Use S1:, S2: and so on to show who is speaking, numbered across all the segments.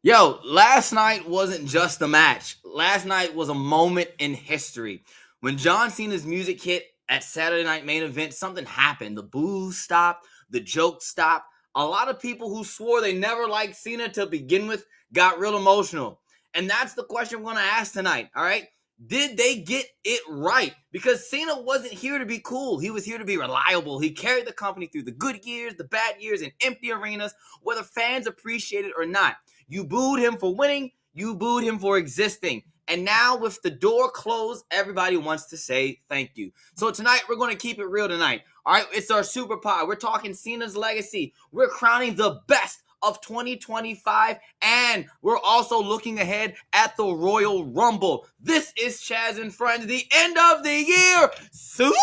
S1: Yo, last night wasn't just a match. Last night was a moment in history. When John Cena's music hit at Saturday Night Main Event, something happened. The boos stopped, the jokes stopped. A lot of people who swore they never liked Cena to begin with got real emotional. And that's the question we're going to ask tonight, all right? Did they get it right? Because Cena wasn't here to be cool. He was here to be reliable. He carried the company through the good years, the bad years, and empty arenas, whether fans appreciate it or not. You booed him for winning. You booed him for existing. And now with the door closed, everybody wants to say thank you. So tonight, we're going to keep it real tonight. All right, it's our super pod. We're talking Cena's legacy. We're crowning the best of 2025, and we're also looking ahead at the Royal Rumble. This is Chaz and Friends, the end of the year super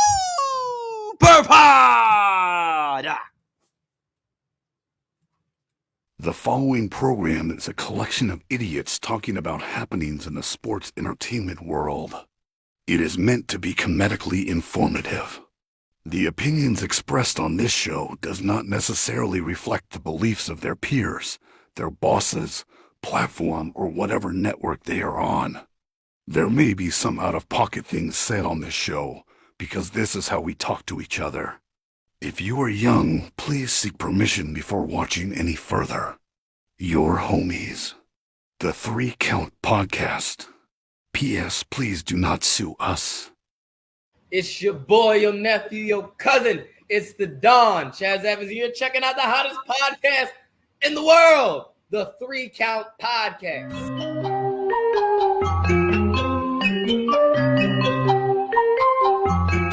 S1: pod.
S2: The following program is a collection of idiots talking about happenings in the sports entertainment world. It is meant to be comedically informative. The opinions expressed on this show does not necessarily reflect the beliefs of their peers, their bosses, platform, or whatever network they are on. There may be some out-of-pocket things said on this show, because this is how we talk to each other. If you are young, please seek permission before watching any further. Your homies. The 3 Count Podcast. P.S. Please do not sue us.
S3: It's your boy, your nephew, your cousin. It's the Don. Chaz Evans, you're checking out the hottest podcast in the world, the 3 Count Podcast.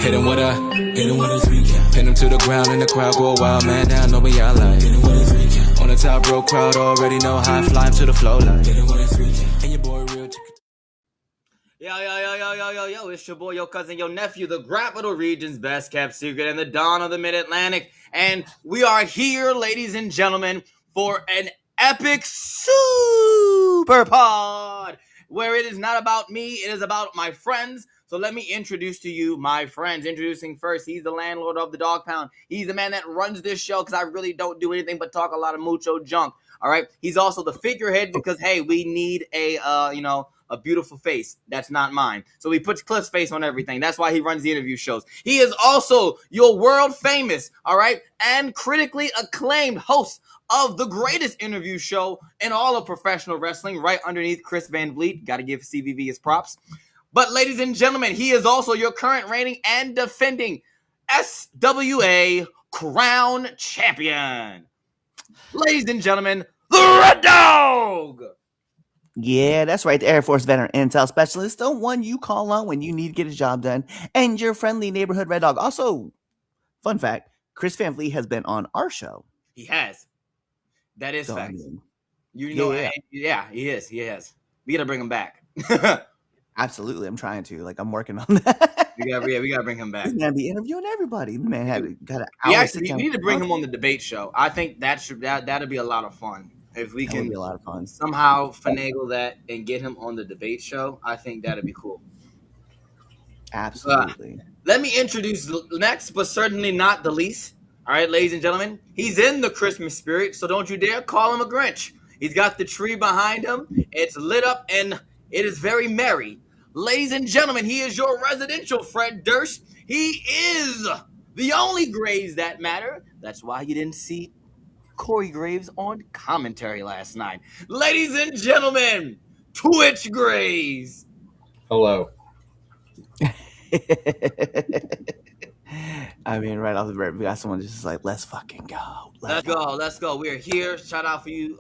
S4: Hit him with a 3 count. Pin him to the ground and the crowd go wild, man. Now know me, I like. Hit him with a 3 count. On the top row, crowd already know how I fly him to the flow like. Hit him with a 3 count. And your boy real.
S1: Yo, it's your boy, your cousin, your nephew, the Capital Region's best kept secret and the Dawn of the Mid-Atlantic. And we are here, ladies and gentlemen, for an epic super pod where it is not about me, it is about my friends. So let me introduce to you my friends. Introducing first, he's the landlord of the Dog Pound. He's the man that runs this show because I really don't do anything but talk a lot of mucho junk. All right. He's also the figurehead because, hey, we need a beautiful face. That's not mine. So he puts Cliff's face on everything. That's why he runs the interview shows. He is also your world famous, all right, and critically acclaimed host of the greatest interview show in all of professional wrestling, right underneath Chris Van Vliet. Got to give CVV his props. But ladies and gentlemen, he is also your current reigning and defending SWA Crown Champion. Ladies and gentlemen, the Red Dog!
S5: Yeah, that's right. The Air Force veteran intel specialist, the one you call on when you need to get a job done, and your friendly neighborhood Red Dog. Also, fun fact, Chris Van Vliet has been on our show.
S1: He has. That is
S5: So,
S1: fact.
S5: I mean,
S1: You know,
S5: yeah.
S1: He is. He has. We got to bring him back.
S5: absolutely, I'm trying to. Like, I'm working on that.
S1: we got to bring him back.
S5: He's gonna be interviewing everybody. The man got an
S1: We
S5: hour.
S1: need to bring him on the debate show. I think that'd be a lot of fun. If we
S5: That would
S1: can
S5: be a lot of fun.
S1: somehow finagle that and get him on the debate show, I think that'd be cool.
S5: Absolutely.
S1: Let me introduce next, but certainly not the least. All right, ladies and gentlemen, he's in the Christmas spirit, so don't you dare call him a Grinch. He's got the tree behind him. It's lit up, and it is very merry. Ladies and gentlemen, he is your residential Fred Durst. He is the only Graves that matter. That's why you didn't see Corey Graves on commentary last night. Ladies and gentlemen, Twitch Graves.
S6: Hello.
S5: I mean, right off the bat, we got someone just like, let's fucking go.
S1: Let's go. We're here. Shout out to you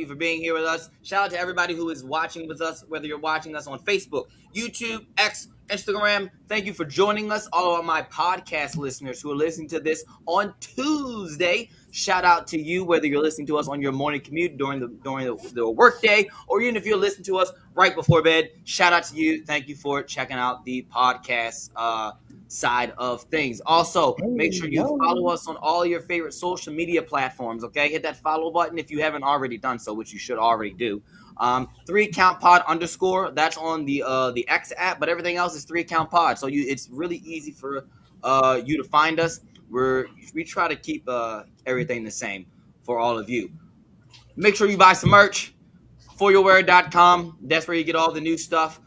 S1: for being here with us. Shout out to everybody who is watching with us, whether you're watching us on Facebook, YouTube, X, Instagram. Thank you for joining us. All of my podcast listeners who are listening to this on Tuesday. Shout out to you, whether you're listening to us on your morning commute during the work day, or even if you're listening to us right before bed. Shout out to you. Thank you for checking out the podcast side of things. Also, make sure you follow us on all your favorite social media platforms. Okay, hit that follow button if you haven't already done so, which you should already do. 3 Count Pod _ that's on the X app, but everything else is 3 Count Pod. So it's really easy for you to find us. We try to keep everything the same for all of you. Make sure you buy some merch. foryourwear.com. That's where you get all the new stuff.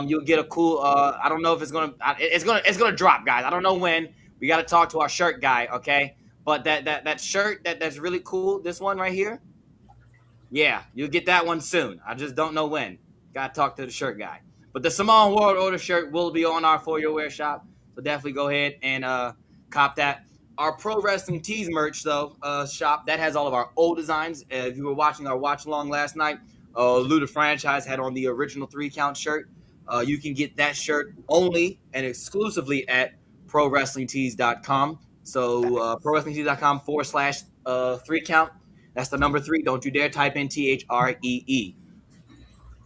S1: You'll get a cool. I don't know if it's gonna drop, guys. I don't know when. We got to talk to our shirt guy, okay? But that shirt that's really cool. This one right here. Yeah, you'll get that one soon. I just don't know when. Got to talk to the shirt guy. But the Simone World Order shirt will be on our For Your Wear shop. So definitely go ahead and cop that. Our Pro Wrestling Tees merch, though, shop, that has all of our old designs. If you were watching our watch along last night, Luda Franchise had on the original 3-count shirt. You can get that shirt only and exclusively at ProWrestlingTees.com. So ProWrestlingTees.com /3-count. That's the number 3. Don't you dare type in THREE.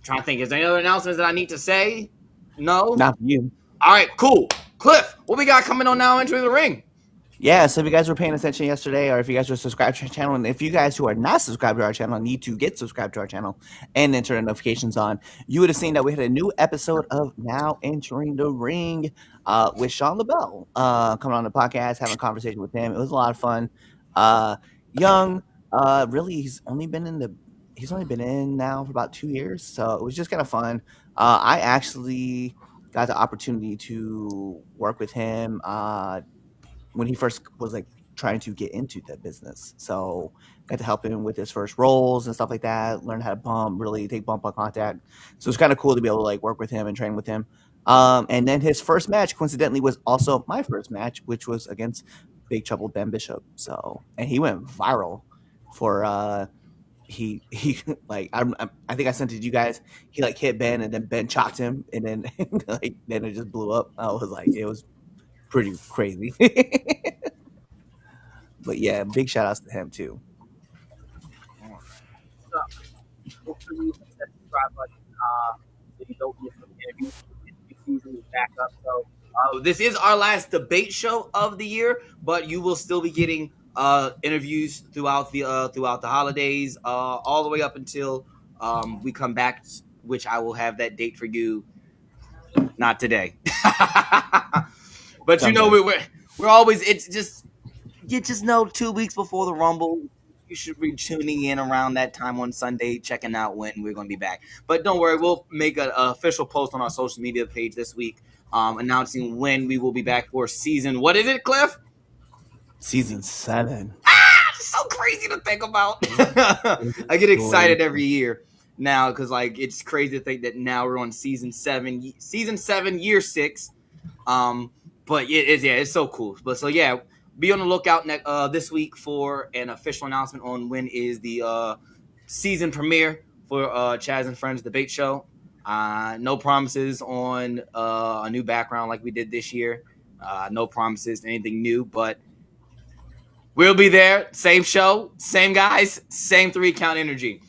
S1: Trying to think, is there any other announcements that I need to say? No?
S5: Not for you.
S1: All right, cool. Cliff, what we got coming on now entering the ring?
S5: Yeah, so if you guys were paying attention yesterday, or if you guys were subscribed to our channel, and if you guys who are not subscribed to our channel need to get subscribed to our channel and then turn the notifications on, you would have seen that we had a new episode of Now Entering the Ring with Sean LaBelle coming on the podcast, having a conversation with him. It was a lot of fun. Young, really, he's only been in now for about 2 years, so it was just kind of fun. I actually got the opportunity to work with him when he first was like trying to get into the business. So got to help him with his first roles and stuff like that, learn how to really take bump on contact. So it's kind of cool to be able to like work with him and train with him. And then his first match, coincidentally, was also my first match, which was against Big Trouble Ben Bishop. So, and he went viral for he like I think I sent it to you guys. He like hit Ben and then Ben chopped him and then then it just blew up. I was like, it was pretty crazy. But yeah, big shout outs to him too.
S1: So, hopefully you hit that subscribe button so you don't miss the interview. Season is back up. So this is our last debate show of the year, but you will still be getting interviews throughout the holidays, all the way up until we come back, which I will have that date for you. Not today, but you know we're always. It's just you just know 2 weeks before the Rumble. You should be tuning in around that time on Sunday, checking out when we're going to be back. But don't worry, we'll make an official post on our social media page this week, announcing when we will be back for season. What is it, Cliff?
S5: Season 7.
S1: It's so crazy to think about. I get excited every year now because like it's crazy to think that now we're on season 7, year 6. But it's so cool. But so yeah. Be on the lookout this week for an official announcement on when is the season premiere for Chaz and Friends Debate Show. No promises on a new background like we did this year. No promises anything new, but we'll be there. Same show, same guys, same 3-count energy.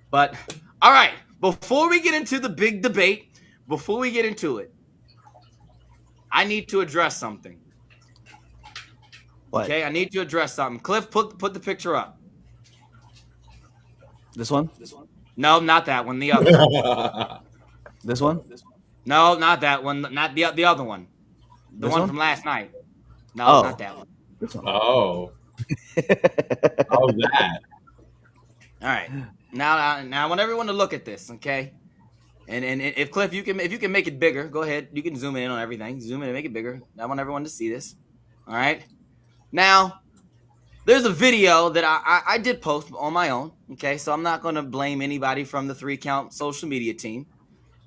S1: But all right, before we get into the big debate, before we get into it, I need to address something.
S5: What?
S1: Okay, I need to address something. Cliff, put the picture up.
S5: This one?
S1: No, not that one. The other one.
S5: This one?
S1: No, not that one. Not the other one. The one from last night. No, not that one.
S5: This one.
S6: Oh. How's that?
S1: All right. Now I want everyone to look at this, okay? And if Cliff, if you can make it bigger, go ahead. You can zoom in on everything. Zoom in and make it bigger. I want everyone to see this. All right. Now, there's a video that I did post on my own, okay? So I'm not going to blame anybody from the 3-count social media team.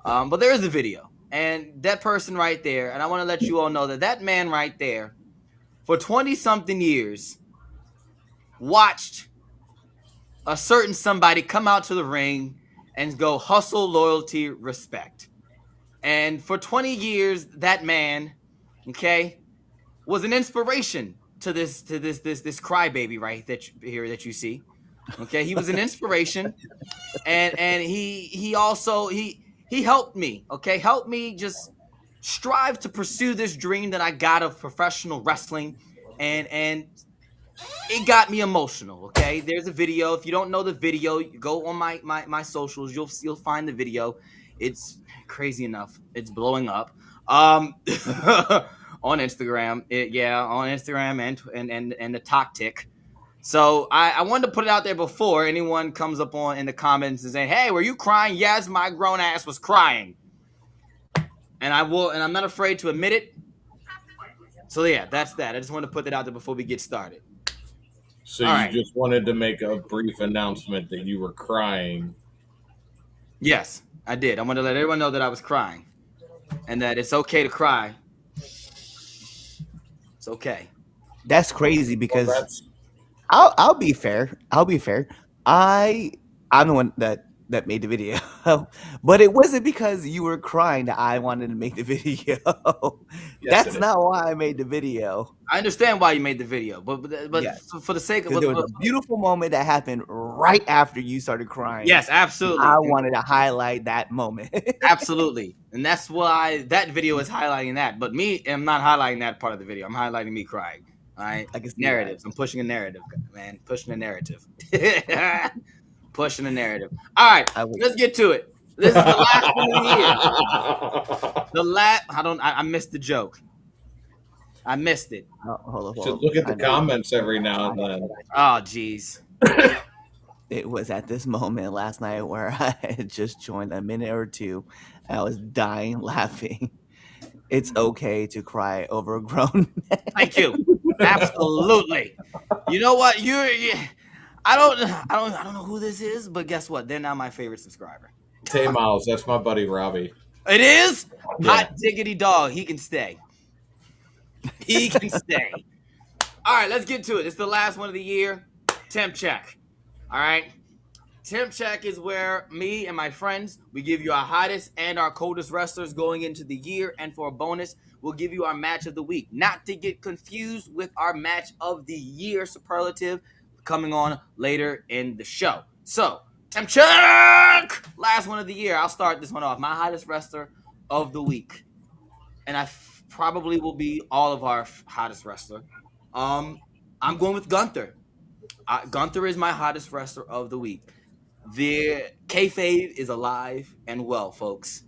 S1: But there is a video. And that person right there, and I want to let you all know that man right there, for 20-something years, watched a certain somebody come out to the ring and go hustle, loyalty, respect. And for 20 years, that man, okay, was an inspiration to this crybaby right that you see. Okay, he was an inspiration, and he also helped me. Okay, helped me just strive to pursue this dream that I got of professional wrestling, and it got me emotional. Okay, there's a video. If you don't know the video, go on my socials. You'll find the video. It's crazy enough. It's blowing up. On Instagram, on Instagram and the TikTok. So I wanted to put it out there before anyone comes up on in the comments and saying, "Hey, were you crying?" Yes, my grown ass was crying, and I'm not afraid to admit it. So yeah, that's that. I just wanted to put that out there before we get started.
S6: So
S1: All
S6: you
S1: right.
S6: just wanted to make a brief announcement that you were crying.
S1: Yes, I did. I wanted to let everyone know that I was crying, and that it's okay to cry. It's okay.
S5: That's crazy
S6: Well,
S5: because
S6: that's
S5: I'll be fair. I'll be fair. I'm the one that made the video, but it wasn't because you were crying that I wanted to make the video.
S6: yes,
S5: That's
S6: it is.
S5: not why I made the video.
S1: I understand why you made the video, but
S5: Yes,
S1: for the sake of
S5: because there was a beautiful moment that happened right after you started crying.
S1: yes,
S5: I
S1: absolutely.
S5: wanted to highlight that moment.
S1: Absolutely. And that's why that video is highlighting that. But me, I'm not highlighting that part of the video. I'm highlighting me crying. All right.
S5: I can see
S1: Narratives. I'm pushing a narrative, man. Pushing a narrative. Pushing a narrative. All right.
S5: I would.
S1: Let's get to it. This is the last one of the year. The last I missed the joke. I missed it.
S5: Hold
S6: Should
S5: on.
S6: look at
S5: I
S6: the
S5: know.
S6: comments every now and then.
S1: Oh, jeez.
S5: It was at this moment last night where I had just joined a minute or two. I was dying laughing. It's okay to cry over a grown man.
S1: Thank you. Absolutely. You know what? I don't know who this is, but guess what? They're now my favorite subscriber.
S6: Tay Miles, that's my buddy Robbie.
S1: It is
S6: Yeah.
S1: hot diggity dog. He can stay. He can stay. All right, let's get to it. It's the last one of the year. Temp check. All right. Temp check is where me and my friends, we give you our hottest and our coldest wrestlers going into the year, and for a bonus, we'll give you our match of the week. Not to get confused with our match of the year superlative coming on later in the show. So, temp check! Last one of the year. I'll start this one off. My hottest wrestler of the week. And probably will be all of our hottest wrestler. I'm going with Gunther. Gunther is my hottest wrestler of the week. The kayfabe is alive and well, folks.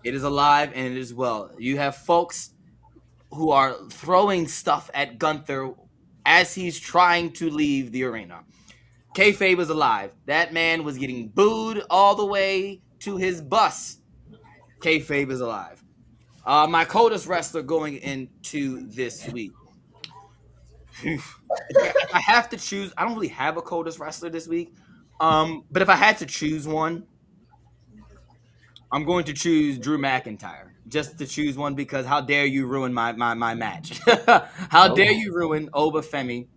S1: It is alive and it is well. You have folks who are throwing stuff at Gunther as he's trying to leave the arena. Kayfabe is alive. That man was getting booed all the way to his bus. Kayfabe is alive. My coldest wrestler going into this week. If I have to choose, I don't really have a coldest wrestler this week. But if I had to choose one, I'm going to choose Drew McIntyre. Just to choose one because how dare you ruin my match? How dare you ruin Obafemi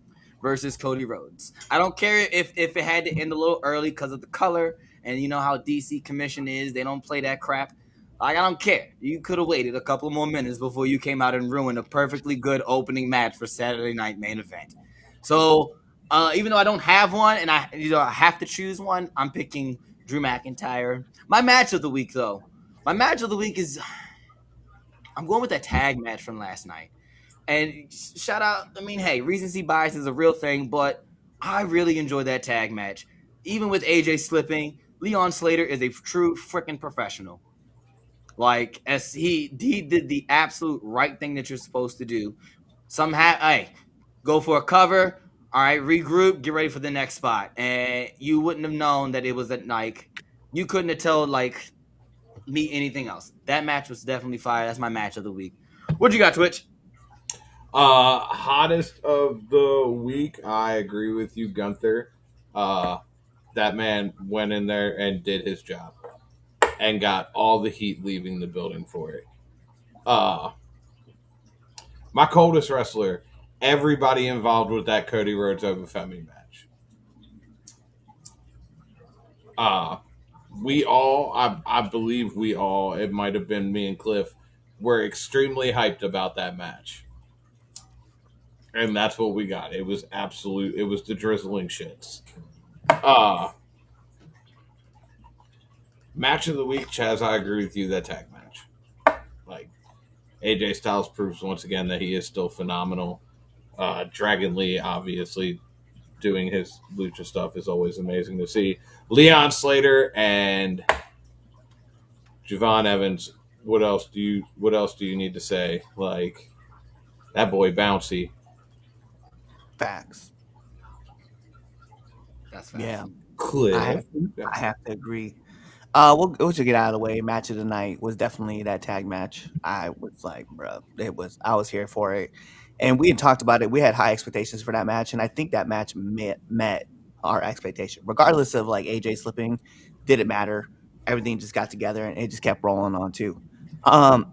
S1: versus Cody Rhodes? I don't care if it had to end a little early because of the color and you know how DC commission is. They don't play that crap. Like, I don't care. You could have waited a couple more minutes before you came out and ruined a perfectly good opening match for Saturday Night Main Event. So even though I don't have one and I have to choose one, I'm picking Drew McIntyre. My match of the week, though. My match of the week is I'm going with that tag match from last night. And shout out, I mean, hey, recency bias is a real thing, but I really enjoyed that tag match. Even with AJ slipping, Leon Slater is a true freaking professional. Like, as he did the absolute right thing that you're supposed to do. Hey, go for a cover. All right, regroup, get ready for the next spot. And you wouldn't have known that it was you couldn't have told me anything else. That match was definitely fire. That's my match of the week. What you got, Twitch?
S6: Hottest of the week. I agree with you, Gunther. That man went in there and did his job and got all the heat leaving the building for it. My coldest wrestler, everybody involved with that Cody Rhodes Obafemi match. We all, I believe we all, it might have been me and Cliff, were extremely hyped about that match. And that's what we got. It was it was the drizzling shits. Match of the week, Chaz, I agree with you, that tag match. Like, AJ Styles proves once again that he is still phenomenal. Dragon Lee, obviously, doing his lucha stuff is always amazing to see. Leon Slater and Javon Evans. What else do you need to say? Like, that boy bouncy.
S5: Facts.
S1: That's fast.
S5: Yeah,
S6: Cliff.
S5: I have to agree. We'll just get out of the way. Match of the night was definitely that tag match. I was like, bro, I was here for it, and we had talked about it. We had high expectations for that match, and I think that match met our expectation, regardless of like AJ slipping. Didn't matter. Everything just got together, and it just kept rolling on too. Um,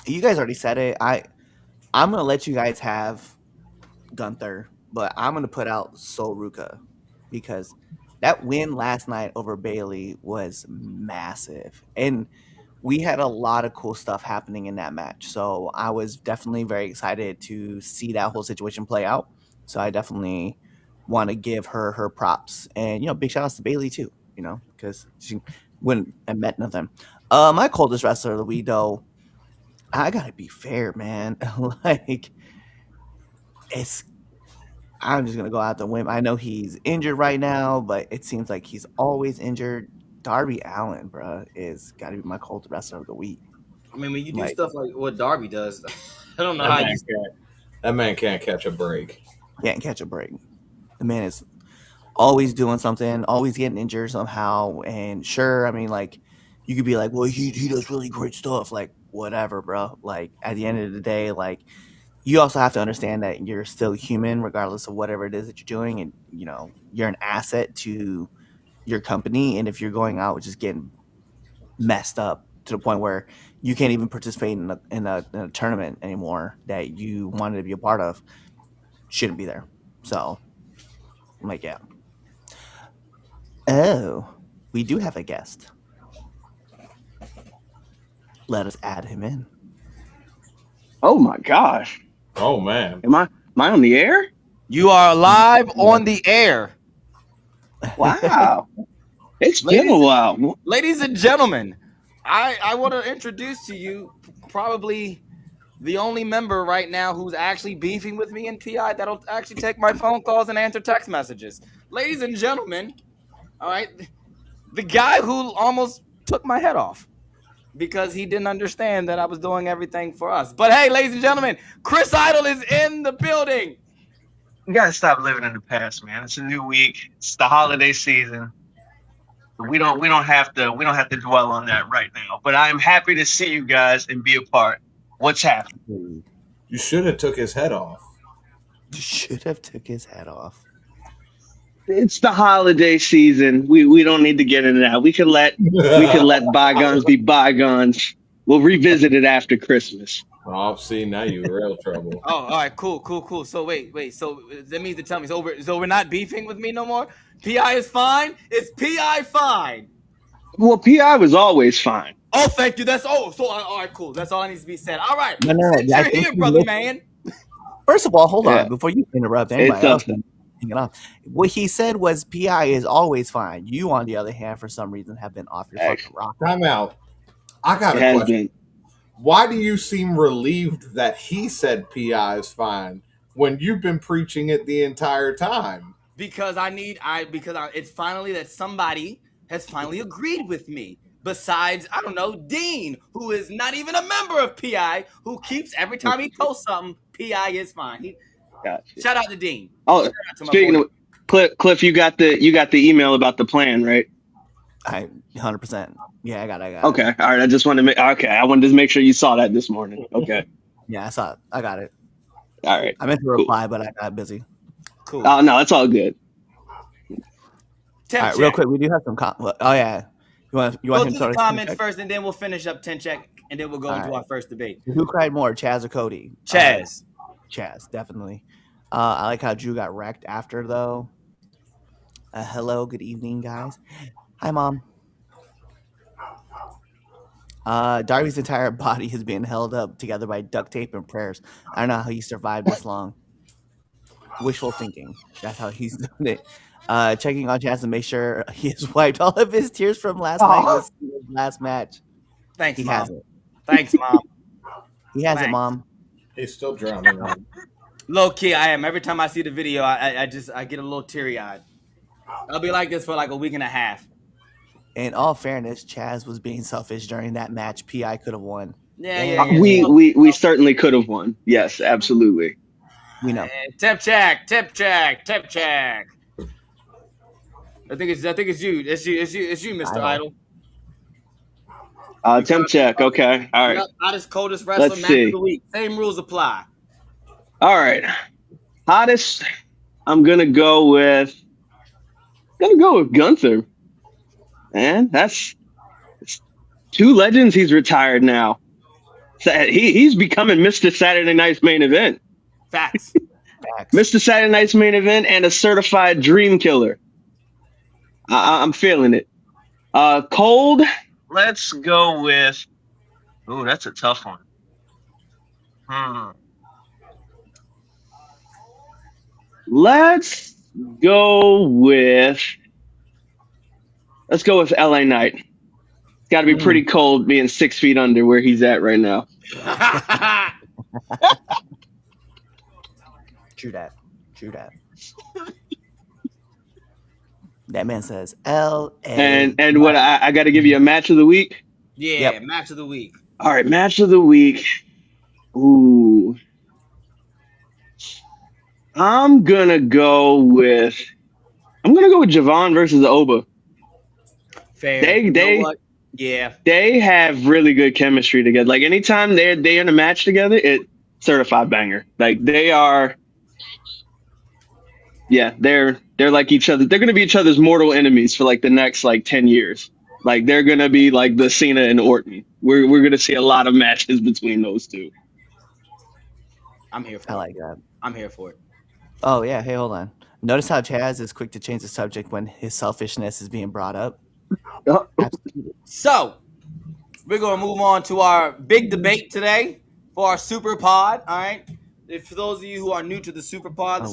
S5: you guys already said it. I'm gonna let you guys have Gunther, but I'm gonna put out Sol Ruka because that win last night over Bailey was massive, and we had a lot of cool stuff happening in that match. So I was definitely very excited to see that whole situation play out. So I definitely want to give her props, and big shout outs to Bailey too. Because she wouldn't have met nothing. My coldest wrestler of the week, though, I gotta be fair, man. Like it's I'm just gonna go out the whim. I know he's injured right now, but it seems like he's always injured. Darby Allin, bro, is got to be my cold wrestler of the week.
S1: I mean, when you do
S5: Like,
S1: stuff like what Darby does, I don't know how you.
S6: That man can't catch a break.
S5: can't catch a break. The man is always doing something, always getting injured somehow. And sure, I mean, like you could be like, well, he does really great stuff. Like, whatever, bro. Like at the end of the day, like you also have to understand that you're still human, regardless of whatever it is that you're doing, and you're an asset to your company. And if you're going out just getting messed up to the point where you can't even participate in a tournament anymore that you wanted to be a part of, shouldn't be there. So, I'm like, yeah. Oh, we do have a guest. Let us add him in.
S7: Oh my gosh.
S6: Oh man.
S7: Am I on the air?
S1: You are live on the air,
S7: Wow. It's been
S1: Ladies-
S7: a while.
S1: ladies and gentlemen. I want to introduce to you probably the only member right now who's actually beefing with me in PI that'll actually take my phone calls and answer text messages. Ladies and gentlemen, all right, the guy who almost took my head off because he didn't understand that I was doing everything for us. But hey, ladies and gentlemen, Chris Idol is in the building.
S8: You gotta stop living in the past, man. It's a new week. It's the holiday season. We don't have to dwell on that right now. But I'm happy to see you guys and be a part. What's happening?
S6: You should have took his head off.
S5: You should have took his head off.
S7: It's the holiday season. We don't need to get into that. We can let bygones be bygones. We'll revisit it after Christmas.
S6: Oh, see, now you real trouble.
S1: Oh, all right, cool. So wait. So that means to tell me, so we're not beefing with me no more. PI is fine. Is PI fine?
S7: Well, PI was always fine.
S1: Oh, thank you. That's all right, cool. That's all that needs to be said. All right,
S5: No.
S1: Since you're here, brother man.
S5: First of all, hold
S7: Yeah.
S5: on before you interrupt
S7: It's
S5: anybody else.
S7: something.
S5: Hang it off. What he said was PI is always fine. You, on the other hand, for some reason, have been off your fucking rock.
S6: Time out. I got
S7: It
S6: a
S7: has
S6: question.
S7: been.
S6: Why do you seem relieved that he said PI is fine when you've been preaching it the entire time?
S1: Because it's finally that somebody has finally agreed with me. Besides, I don't know, Dean, who is not even a member of PI, who keeps every time he posts something, PI is fine.
S7: Gotcha.
S1: Shout out to Dean.
S7: Oh,
S1: Shout out to my
S7: speaking
S1: boy.
S7: of Cliff, you got the email about the plan, right?
S5: 100%. Yeah, I got it.
S7: Okay. All right. I just wanted to make. Okay. I wanted to make sure you saw that this morning. Okay.
S5: Yeah, I saw it. I got it.
S7: All right.
S5: I meant to reply, but I got busy.
S1: Cool.
S7: Oh no, it's all good.
S1: Temp
S5: All right,
S1: check.
S5: real quick, we do have some. Oh yeah, you want
S1: Go
S5: him
S1: to
S5: to
S1: the
S5: start
S1: comments first, and then we'll finish up 10 check, and then we'll go
S5: All
S1: into
S5: right.
S1: our first debate.
S5: Who cried more, Chaz or Cody?
S1: Chaz.
S5: Chaz, definitely. I like how Drew got wrecked after though. Hello, good evening, guys. Hi, mom. Darby's entire body is being held up together by duct tape and prayers. I don't know how he survived this long. Wishful thinking. That's how he's doing it. Checking on Chaz to make sure he has wiped all of his tears from last night. His last match.
S1: Thanks,
S5: He
S1: Mom.
S5: has it.
S1: Thanks, Mom.
S5: He has it,
S1: Thanks.
S5: mom.
S6: He's still drowning on.
S1: Low key, I am. Every time I see the video, I get a little teary eyed. I'll be like this for like a week and a half.
S5: In all fairness, Chaz was being selfish during that match. PI could have won.
S1: Yeah.
S7: We certainly could have won. Yes, absolutely.
S5: We know.
S1: Tip check. I think it's you. It's you, Mr.
S5: Idol.
S1: Idol.
S7: Temp check. Okay. All right.
S1: Yep, hottest, coldest wrestler,
S7: Let's
S1: match of
S7: see.
S1: the week. Same rules apply.
S7: All right. Hottest. I'm gonna go with Gunther. Man, that's two legends. He's retired now. He's becoming Mr. Saturday Night's main event.
S1: Facts.
S7: Mr. Saturday Night's main event and a certified dream killer. I'm feeling it. Cold.
S8: Let's go with. Ooh, that's a tough one.
S7: Let's go with LA Knight. It's got to be pretty cold being 6 feet under where he's at right now.
S5: True that. That man says LA.
S7: And what I got to give you a match of the week?
S1: Yeah,
S5: Yep.
S1: match of the week.
S7: All right, match of the week. Ooh. I'm going to go with Javon versus Oba.
S1: Fair. You know what? Yeah.
S7: They have really good chemistry together. Like anytime they're in a match together, it's certified banger. Like they are. Yeah, they're like each other. They're gonna be each other's mortal enemies for like the next like 10 years. Like they're gonna be like the Cena and Orton. We're gonna see a lot of matches between those two.
S1: I'm here for
S5: I
S1: it.
S5: like that.
S1: I'm here for it.
S5: Oh yeah, hey, hold on. Notice how Chaz is quick to change the subject when his selfishness is being brought up.
S1: So we're gonna move on to our big debate today for our super pod. All right. For those of you who are new to the super pod,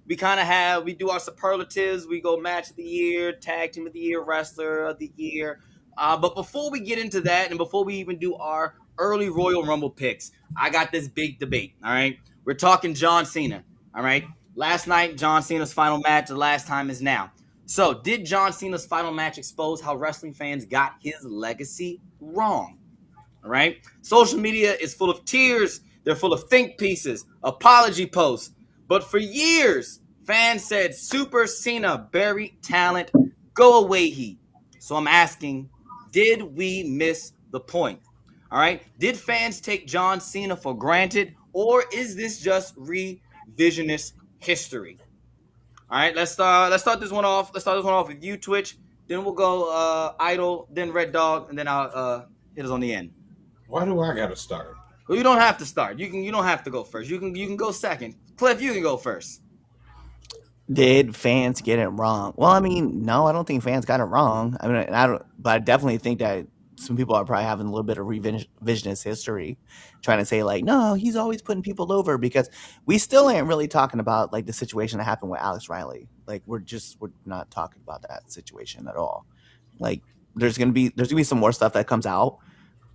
S1: we kind of we do our superlatives. We go match of the year, tag team of the year, wrestler of the year. But before we get into that, and before we even do our early Royal Rumble picks, I got this big debate. All right. We're talking John Cena. All right. Last night, John Cena's final match. The last time is now. So, did John Cena's final match expose how wrestling fans got his legacy wrong? All right. Social media is full of tears. They're full of think pieces, apology posts. But for years, fans said Super Cena buried talent. Go away, he. So I'm asking, did we miss the point? All right. Did fans take John Cena for granted, or is this just revisionist history? All right, let's start this one off. Let's start this one off with you, Twitch. Then we'll go Idol, then Red Dog, and then I'll hit us on the end.
S6: Why do I gotta start?
S1: Well, you don't have to start. You don't have to go first. You can go second. Cliff, you can go first.
S5: Did fans get it wrong? Well, I mean, no, I don't think fans got it wrong. I mean, but I definitely think that some people are probably having a little bit of revisionist history, trying to say like, no, he's always putting people over, because we still ain't really talking about like the situation that happened with Alex Riley. Like we're not talking about that situation at all. Like there's gonna be some more stuff that comes out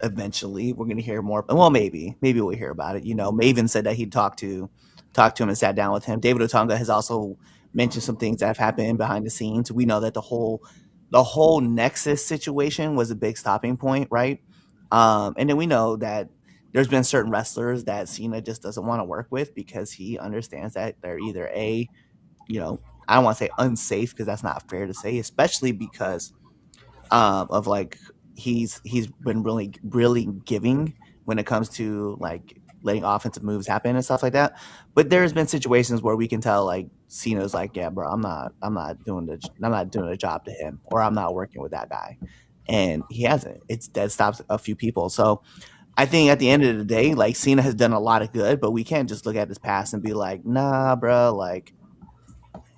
S5: eventually. We're gonna hear more. Well, maybe we'll hear about it. You know, Maven said that he talked to him and sat down with him. David Otunga has also mentioned some things that have happened behind the scenes. We know that the whole Nexus situation was a big stopping point, right? And then we know that there's been certain wrestlers that Cena just doesn't want to work with because he understands that they're either I don't want to say unsafe, because that's not fair to say, especially because of like he's been really giving when it comes to like letting offensive moves happen and stuff like that. But there's been situations where we can tell like Cena's like, yeah, bro, I'm not doing a job to him, or I'm not working with that guy, and he hasn't. It's dead stops a few people. So I think at the end of the day, like Cena has done a lot of good, but we can't just look at his past and be like, nah, bro, like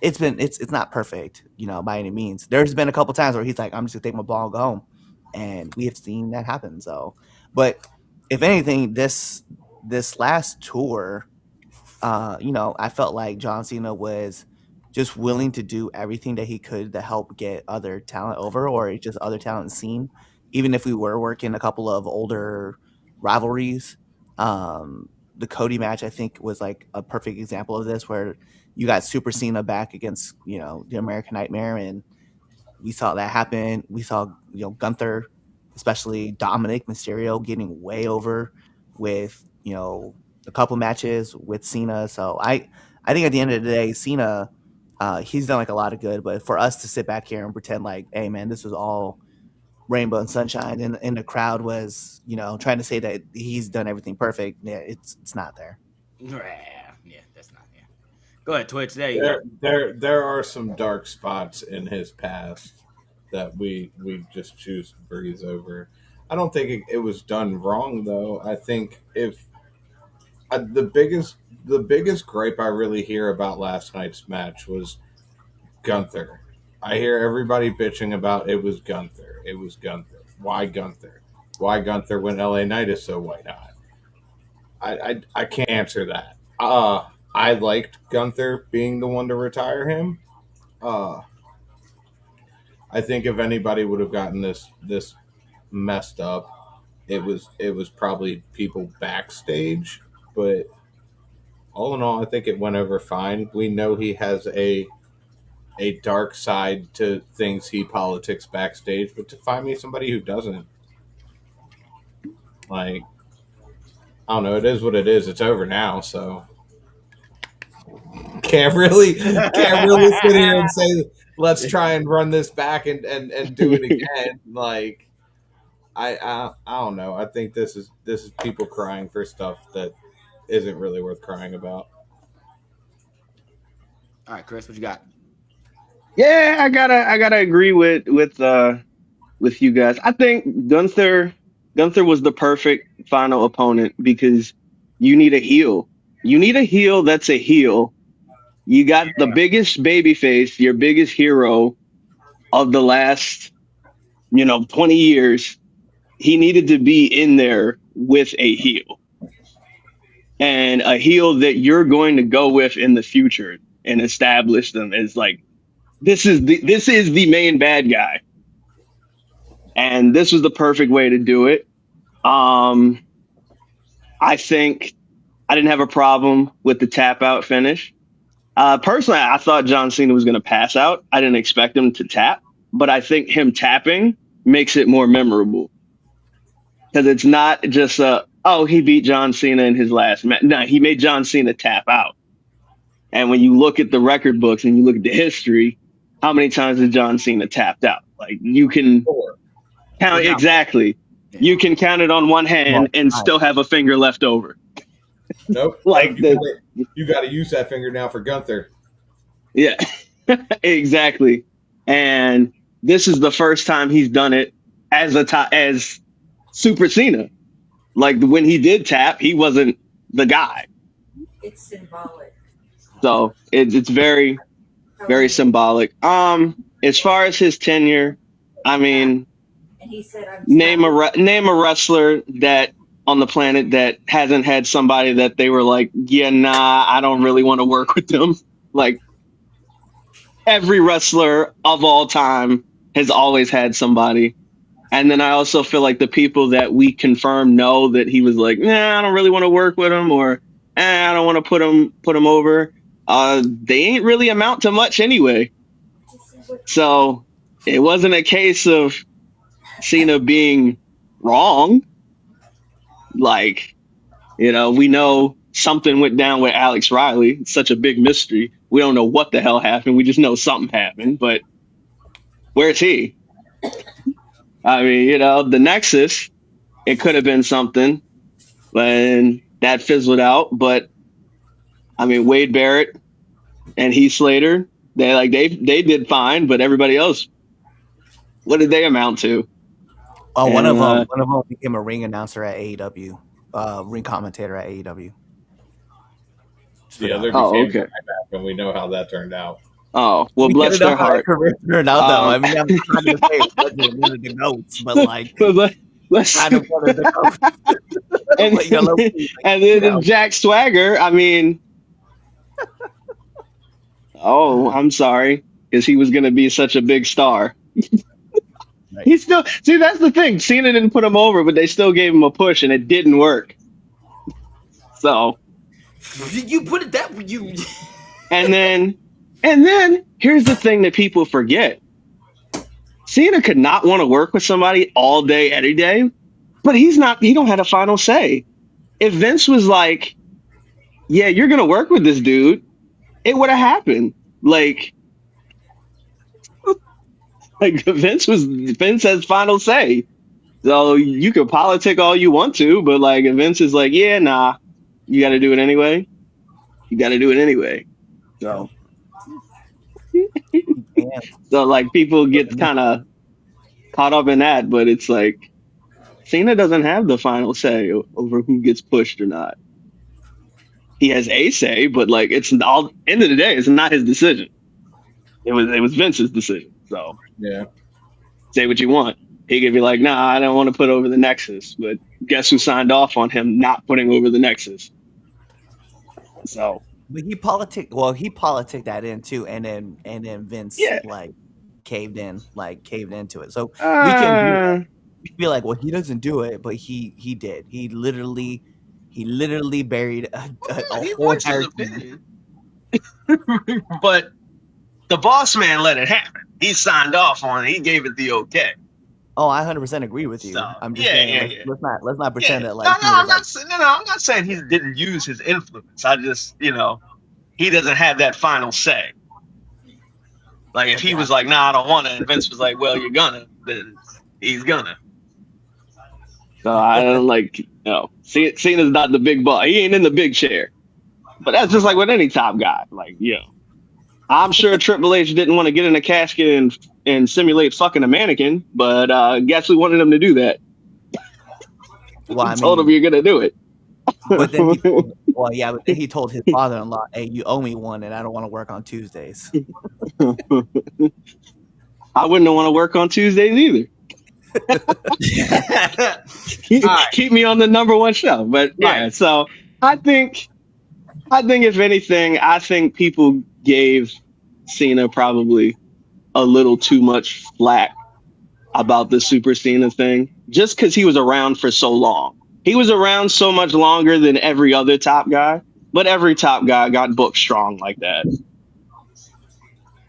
S5: it's not perfect, by any means. There's been a couple times where he's like, I'm just gonna take my ball and go home, and we have seen that happen. So, but if anything, this last tour, I felt like John Cena was just willing to do everything that he could to help get other talent over, or just other talent seen, even if we were working a couple of older rivalries. The Cody match, I think, was like a perfect example of this, where you got Super Cena back against, the American Nightmare, and we saw that happen. We saw, Gunther, especially Dominic Mysterio, getting way over with, a couple matches with Cena. So I think at the end of the day, Cena He's done like a lot of good, but for us to sit back here and pretend like, hey man, this was all rainbow and sunshine, and the crowd was, trying to say that he's done everything perfect. Yeah, it's not there.
S1: Yeah, that's not. Yeah. Go ahead, Twitch. There you go.
S6: There are some dark spots in his past that we just choose to breeze over. I don't think it was done wrong though. I think if the biggest gripe I really hear about last night's match was Gunther. I hear everybody bitching about it was Gunther. It was Gunther. Why Gunther? Why Gunther when LA Knight is so white hot? I can't answer that. I liked Gunther being the one to retire him. I think if anybody would have gotten this messed up, it was probably people backstage. But all in all, I think it went over fine. We know he has a dark side to things he politics backstage, but to find me somebody who doesn't, like, I don't know, it is what it is. It's over now, so can't really sit here and say let's try and run this back and do it again. Like, I don't know. I think this is people crying for stuff that isn't really worth crying about.
S1: All right, Chris, what you got?
S7: Yeah, I gotta agree with you guys. I think Gunther was the perfect final opponent because you need a heel. You need a heel that's a heel. You got the biggest babyface, your biggest hero of the last, 20 years. He needed to be in there with a heel. And a heel that you're going to go with in the future and establish them as like, this is the main bad guy. And this was the perfect way to do it. I think I didn't have a problem with the tap out finish. Personally, I thought John Cena was going to pass out. I didn't expect him to tap, but I think him tapping makes it more memorable because it's not just he beat John Cena in his last match. No, he made John Cena tap out. And when you look at the record books and you look at the history, how many times has John Cena tapped out? Like, you can count exactly. Yeah. You can count it on one hand and still have a finger left over.
S6: Nope. You got to use that finger now for Gunther.
S7: Yeah, exactly. And this is the first time he's done it as Super Cena. Like, when he did tap, he wasn't the guy.
S9: It's symbolic.
S7: So it's very, very symbolic. As far as his tenure, I mean,
S9: and he said,
S7: name a wrestler that on the planet that hasn't had somebody that they were like, yeah, nah, I don't really want to work with them. Like, every wrestler of all time has always had somebody. And then I also feel like the people that we confirm know that he was like, nah, I don't really want to work with him, or I don't want to put him over. They ain't really amount to much anyway. So it wasn't a case of Cena being wrong. Like, we know something went down with Alex Riley. It's such a big mystery. We don't know what the hell happened. We just know something happened. But where's he? I mean, the Nexus, it could have been something, and that fizzled out. But I mean, Wade Barrett and Heath Slater, they did fine, but everybody else, what did they amount to?
S5: Oh, one of them became a ring announcer at AEW, ring commentator at AEW.
S6: The other became and we know how that turned out.
S7: Oh, well, bless their heart.
S5: Turned out though. I mean, I'm trying to say it wasn't one of the goats, but like, kind of one of the goats.
S7: and then Jack Swagger. I mean, I'm sorry, because he was going to be such a big star. Right. He still that's the thing. Cena didn't put him over, but they still gave him a push, and it didn't work. So
S1: you put it that way, you.
S7: And then here's the thing that people forget. Cena could not want to work with somebody all day, every day, but he don't have a final say. If Vince was like, yeah, you're going to work with this dude, it would have happened. Like, Vince has final say. So you can politic all you want to, but like Vince is like, yeah, nah, you got to do it anyway. You got to do it anyway.
S5: Yep.
S7: So,
S5: And
S7: so like people get kind of caught up in that, but it's like Cena doesn't have the final say over who gets pushed or not. He has a say, but like it's all end of the day, it's not his decision. It was Vince's decision. So
S6: Yeah.
S7: say what you want. He could be like, nah, I don't want to put over the Nexus, but guess who signed off on him not putting over the Nexus? So
S5: but he politicked that in too, and then Vince
S7: yeah,
S5: like caved into it. So we can
S7: uh,
S5: be like, well, he doesn't do it, but he did. He literally buried a
S8: He
S5: whole
S8: voiced his
S5: entire team.
S8: opinion, but the boss man let it happen. He signed off on it. He gave it the okay.
S5: Oh, I 100% agree with you.
S8: So
S5: I'm just
S8: yeah,
S5: saying,
S8: yeah, yeah.
S5: let's not pretend that
S8: No,
S5: like
S8: no,
S5: he was like,
S8: I'm not saying he didn't use his influence. I just, he doesn't have that final say. Like if he was like, nah, I don't want to, and Vince was like, well, you're gonna, then he's gonna.
S7: so I don't like, Cena's not the big boss. He ain't in the big chair. But that's just like with any top guy. Like, I'm sure Triple H didn't want to get in a casket and simulate fucking a mannequin, but guess who wanted him to do that?
S5: well, I
S7: He told him
S5: mean,
S7: you're gonna do it.
S5: but then but then he told his father-in-law, hey, you owe me one, and I don't want to work on Tuesdays.
S7: I wouldn't want to work on Tuesdays either. Keep me on the number one show. But yeah, so I think if anything, I think people gave Cena probably a little too much flack about the Super Cena thing, just because he was around for so long. He was around so much longer than every other top guy, but every top guy got booked strong like that.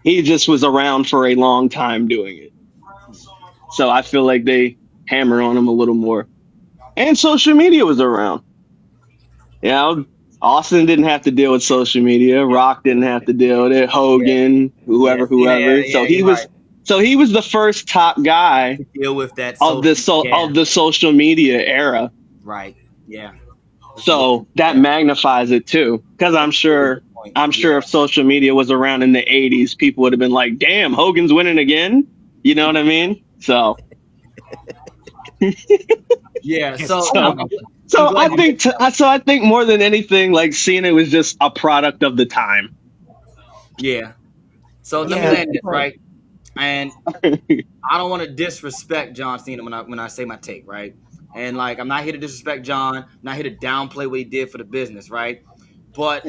S7: He just was around for a long time doing it. So I feel like they hammer on him a little more. And social media was around. Austin didn't have to deal with social media. Rock didn't have to deal with it. Hogan, whoever. So he was. Right. So he was the first top guy
S1: to deal with that
S7: of the social media era.
S1: Right. Yeah.
S7: So that magnifies it too, because I'm sure if social media was around in the 80s, people would have been like, "Damn, Hogan's winning again." You know what I mean? So.
S1: Yeah.
S7: So I think more than anything, like Cena was just a product of the time.
S1: Yeah. So let me land it right, and I don't want to disrespect John Cena when I say my take, right? And like I'm not here to disrespect John, I'm not here to downplay what he did for the business, right? But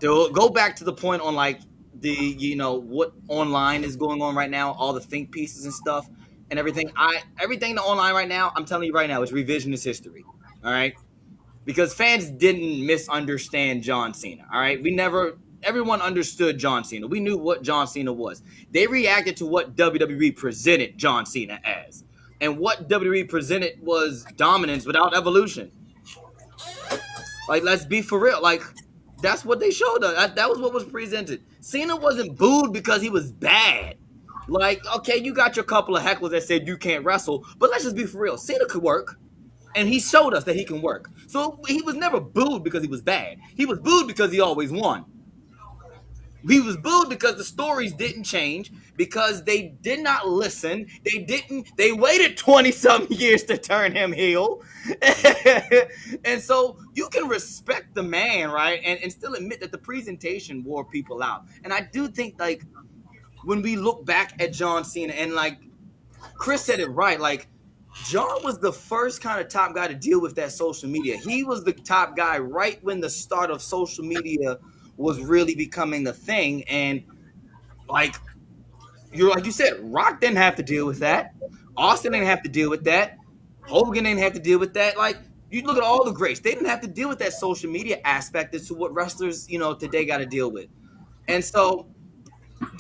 S1: to go back to the point on like the what online is going on right now, all the think pieces and stuff and everything. Everything online right now, I'm telling you right now, is revisionist history. All right, because fans didn't misunderstand John Cena. All right, everyone understood John Cena. We knew what John Cena was. They reacted to what WWE presented John Cena as, and what WWE presented was dominance without evolution. Like, let's be for real. Like, that's what they showed us. That was what was presented. Cena wasn't booed because he was bad. Like, okay, you got your couple of hecklers that said you can't wrestle, but let's just be for real. Cena could work. And he showed us that he can work. So he was never booed because he was bad. He was booed because he always won. He was booed because the stories didn't change, because they did not listen. They waited 20-something years to turn him heel. And so you can respect the man, right? And still admit that the presentation wore people out. And I do think, like, when we look back at John Cena, and like Chris said it right, like, John was the first kind of top guy to deal with that social media. He was the top guy right when the start of social media was really becoming the thing. And like you said, Rock didn't have to deal with that. Austin didn't have to deal with that. Hogan didn't have to deal with that. Like, you look at all the greats, they didn't have to deal with that social media aspect as to what wrestlers, today got to deal with. And so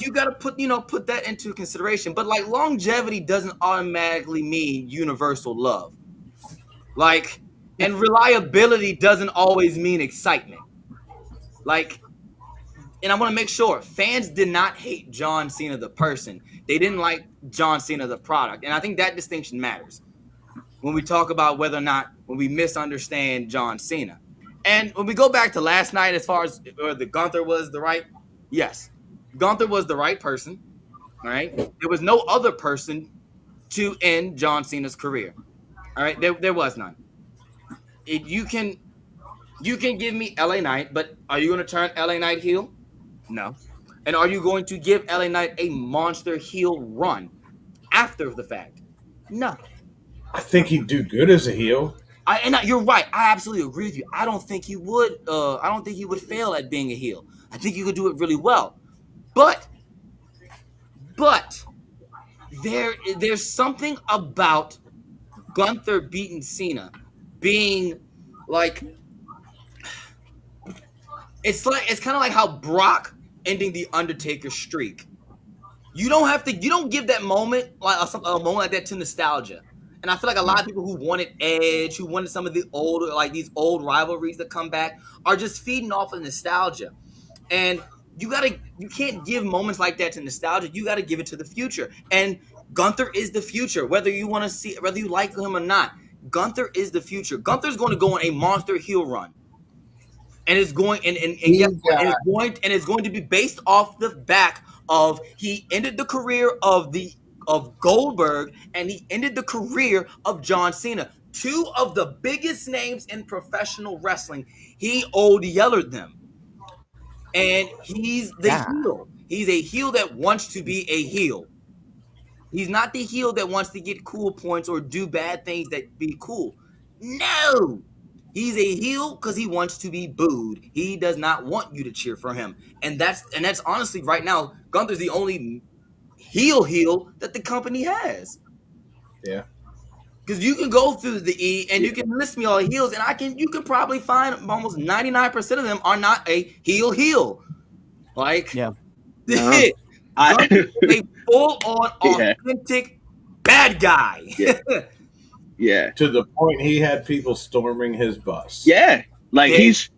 S1: you got to put that into consideration. But like, longevity doesn't automatically mean universal love. Like, and reliability doesn't always mean excitement. Like, and I want to make sure fans did not hate John Cena the person. They didn't like John Cena the product. And I think that distinction matters when we talk about whether or not when we misunderstand John Cena. And when we go back to last night, as far as the Gunther was the right, yes, Gunther was the right person. All right, there was no other person to end John Cena's career. All right, there was none. You can give me LA Knight, but are you going to turn LA Knight heel? No. And are you going to give LA Knight a monster heel run after the fact? No.
S6: I think he'd do good as a heel.
S1: You're right. I absolutely agree with you. I don't think he would. I don't think he would fail at being a heel. I think he could do it really well. But there's something about Gunther beating Cena being like it's kind of like how Brock ending the Undertaker streak. You don't give that moment like a moment like that to nostalgia. And I feel like a lot of people who wanted Edge, who wanted some of the older, like these old rivalries that come back, are just feeding off of nostalgia. And you can't give moments like that to nostalgia. You got to give it to the future. And Gunther is the future, whether you like him or not. Gunther is the future. Gunther's going to go on a monster heel run. And it's going it's going to be based off the back of he ended the career of Goldberg and he ended the career of John Cena. Two of the biggest names in professional wrestling. He old yellered them. And he's the heel. He's a heel that wants to be a heel. He's not the heel that wants to get cool points or do bad things that be cool. No. He's a heel because he wants to be booed. He does not want you to cheer for him. And that's honestly right now, Gunther's the only heel that the company has.
S6: Yeah.
S1: Because you can go through the E and you can list me all the heels, and you can probably find almost 99% of them are not a heel. Like,
S5: yeah.
S1: Gunther is a full-on authentic bad guy.
S7: Yeah.
S6: To the point he had people storming his bus.
S7: Yeah. Like he's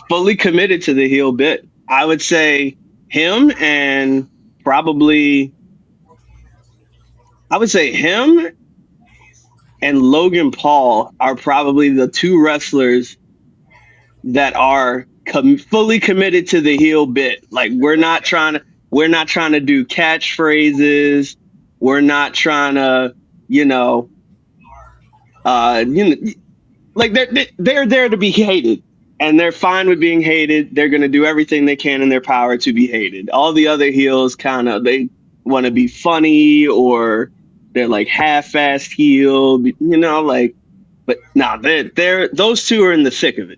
S7: fully committed to the heel bit. I would say him and Logan Paul are probably the two wrestlers that are fully committed to the heel bit. Like we're not trying to do catchphrases. We're not trying to, like they're there to be hated, and they're fine with being hated. They're going to do everything they can in their power to be hated. All the other heels they want to be funny, or they're like half-assed heel, but no, they're those two are in the thick of it.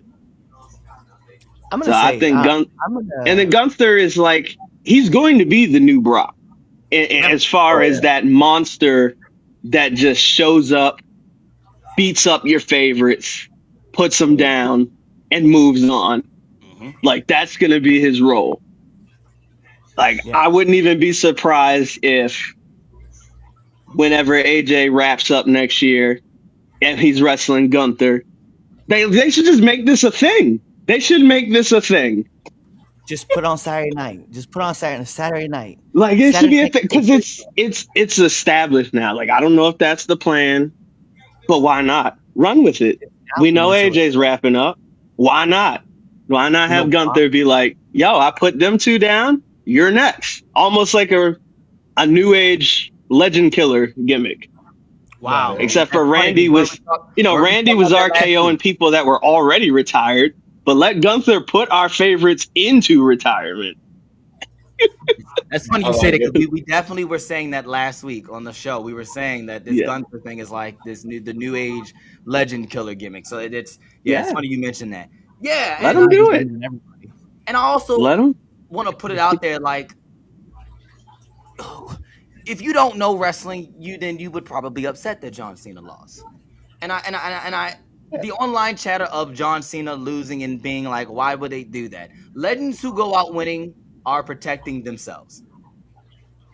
S7: I think and then Gunther is like, he's going to be the new Brock as far as that monster that just shows up, beats up your favorites, puts them down, and moves on. Mm-hmm. Like, that's going to be his role. Like, I wouldn't even be surprised if whenever AJ wraps up next year and he's wrestling Gunther, they should just make this a thing. They should make this a thing.
S5: Just put on Saturday night. Just put on Saturday night.
S7: Like, it should be a thing, because it's established now. Like, I don't know if that's the plan, but why not? Run with it. We know AJ's wrapping up. Why not? Why not have Gunther be like, yo, I put them two down, you're next. Almost like a new age legend killer gimmick.
S1: Wow.
S7: Except for Randy was RKOing people that were already retired, but let Gunther put our favorites into retirement.
S1: That's funny you say that, because we definitely were saying that last week on the show. We were saying that this Gunther thing is like the new age legend killer gimmick. So it's funny you mentioned that. Yeah,
S7: let him do it.
S1: And I also want to put it out there, like, if you don't know wrestling, you would probably be upset that John Cena lost. And I the online chatter of John Cena losing and being like, why would they do that? Legends who go out winning are protecting themselves.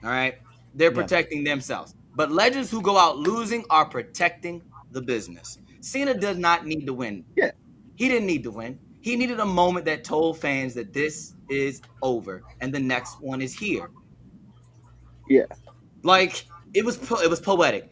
S1: All right? They're protecting themselves. But legends who go out losing are protecting the business. Cena does not need to win.
S7: Yeah.
S1: He didn't need to win. He needed a moment that told fans that this is over and the next one is here.
S7: Yeah.
S1: Like it was poetic.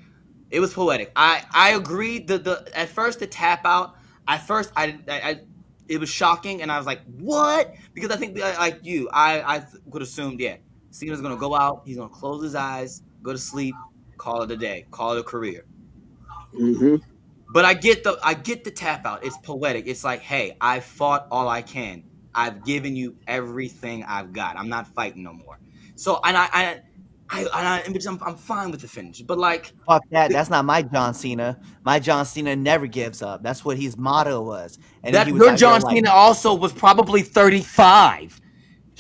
S1: It was poetic. I agree. The at first the tap out. At first I it was shocking, and I was like, what? Because I think like you, I would assumed Cena's gonna go out. He's gonna close his eyes, go to sleep, call it a day, call it a career.
S7: Mm-hmm.
S1: But I get the tap out. It's poetic. It's like, hey, I fought all I can. I've given you everything I've got. I'm not fighting no more. So I'm fine with the finish. But like,
S5: Fuck that. That's not my John Cena. My John Cena never gives up. That's what his motto was. And
S1: that
S5: he was
S1: your
S5: out there
S1: John
S5: like,
S1: Cena also was probably 35.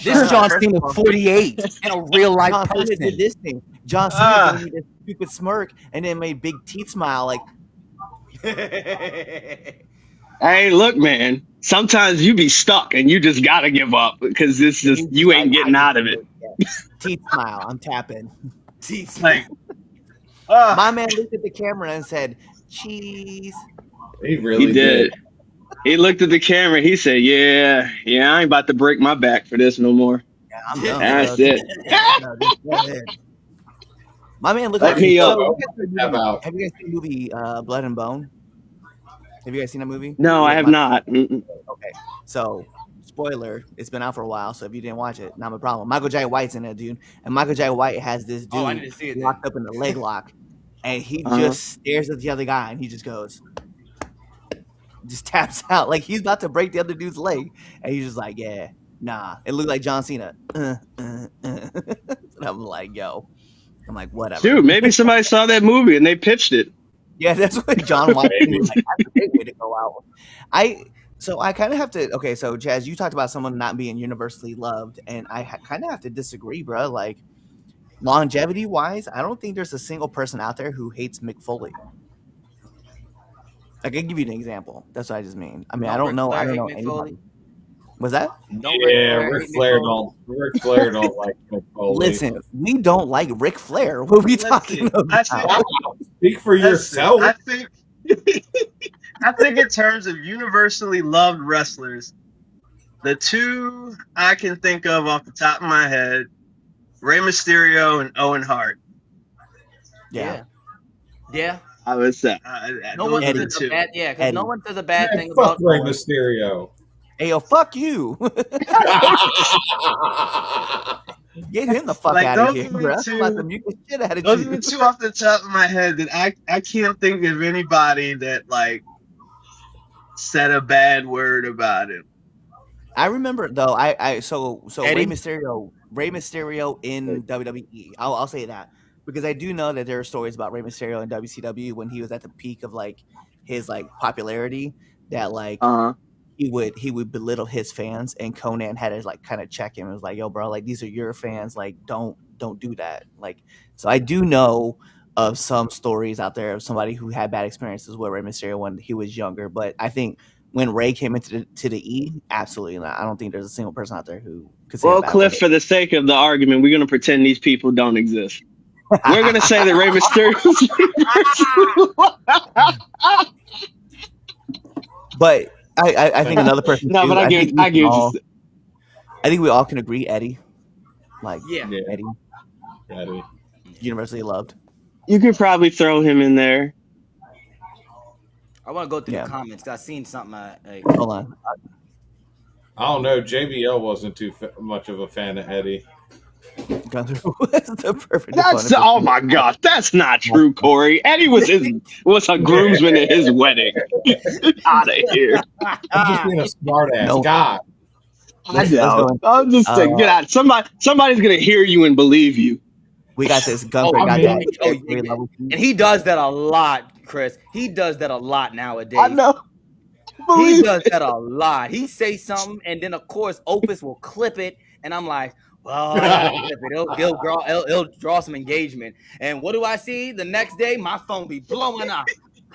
S1: This John Cena 48 and a real life
S5: John Cena
S1: person.
S5: did this thing. John Cena gave me this stupid smirk and then made big teeth smile like,
S7: Hey, look, man. Sometimes you be stuck and you just gotta give up because it's just you ain't getting out of it.
S5: teeth smile. I'm tapping.
S1: Teeth.
S8: Like,
S5: My man looked at the camera and said, cheese.
S6: He really
S7: He did. He looked at the camera. He said, "Yeah, I ain't about to break my back for this no more.
S5: Yeah, I'm done.
S7: That's
S5: bro.
S7: it."
S5: No, just go ahead. My man looked
S7: Let
S5: at
S7: me up.
S5: Have you guys seen the movie Blood and Bone? Have you guys seen that movie?
S7: No, I have not. Mm-mm.
S5: Okay, so spoiler, it's been out for a while, so if you didn't watch it, not a problem. Michael J. White's in it, dude, and Michael J. White has this dude
S1: I need to see it
S5: locked up in the leg lock, and he
S7: Uh-huh.
S5: just stares at the other guy, and he just goes, just taps out like he's about to break the other dude's leg, and he's just like, yeah, nah. It looked like John Cena. And I'm like, yo, I'm like, whatever.
S7: Shoot, maybe somebody saw that movie and they pitched it.
S5: Yeah, that's what John White was like. That's a great way to go out. I kind of have to. Okay, so Chaz, you talked about someone not being universally loved, and I kind of have to disagree, bro. Like longevity wise, I don't think there's a single person out there who hates Mick Foley. I can give you an example. That's what I just mean. I mean, I don't know anybody. Was that?
S6: Ric Flair don't. Ric Flair don't like Mick Foley.
S5: Listen, we don't like Ric Flair. What are we talking about?
S6: Speak for yourself.
S8: I think in terms of universally loved wrestlers, the two I can think of off the top of my head, Rey Mysterio and Owen Hart.
S5: Yeah.
S7: I would say.
S1: No one
S8: Those are
S1: says
S8: the
S1: a
S8: two.
S1: bad. Yeah, because no one says a bad thing
S6: Fuck
S1: about
S6: Rey
S1: Owen.
S6: Mysterio.
S5: Hey, yo, fuck you. Get him the fuck
S8: Like,
S5: out of
S8: those
S5: here,
S8: are the
S5: bro. I'm
S8: two-
S5: about to mute the shit out of
S8: Those
S5: you.
S8: are the two off the top of my head that I can't think of anybody that like said a bad word about him.
S5: I remember though. So
S1: Eddie?
S5: Rey Mysterio in WWE. I'll say that because I do know that there are stories about Rey Mysterio in WCW when he was at the peak of like his like popularity. That like he would belittle his fans, and Conan had to like kind of check him. It was like, yo, bro, like these are your fans. Like don't do that. Like so, I do know of some stories out there of somebody who had bad experiences with Rey Mysterio when he was younger. But I think when Ray came into the E, absolutely not. I don't think there's a single person out there who could say
S7: Well,
S5: a bad
S7: Cliff,
S5: word.
S7: for the sake of the argument, we're going to pretend these people don't exist. We're going to say that Rey Mysterio's
S5: But I think another person.
S7: No,
S5: too,
S7: but I
S5: think
S7: get
S5: we
S7: you.
S5: all- I think we all can agree, Eddie. Like
S1: Yeah.
S5: Eddie,
S6: Eddie.
S5: universally loved.
S7: You could probably throw him in there.
S1: I want to go through
S5: Yeah.
S1: the comments. 'Cause I seen something.
S5: Hold on.
S6: I don't know. JBL wasn't too much of a fan of Eddie.
S5: Gunther was the perfect.
S7: That's
S5: opponent.
S7: oh my God, that's not true, Corey. Eddie was a groomsman at his wedding. Out of here.
S6: Just being a smart ass
S5: No.
S6: guy.
S7: I know. I'm just saying, get out. Somebody's gonna hear you and believe you.
S5: We got this. Gunther
S1: Oh,
S5: got
S1: I
S5: that.
S1: mean, oh,
S5: Great
S1: yeah.
S5: level.
S1: And he does that a lot, Chris. He does that a lot nowadays.
S7: I know.
S1: He
S7: Believe
S1: does that a lot. He say something, and then of course Opus will clip it, and I'm like, well, I gotta clip it. He'll draw some engagement. And what do I see? The next day, my phone be blowing up.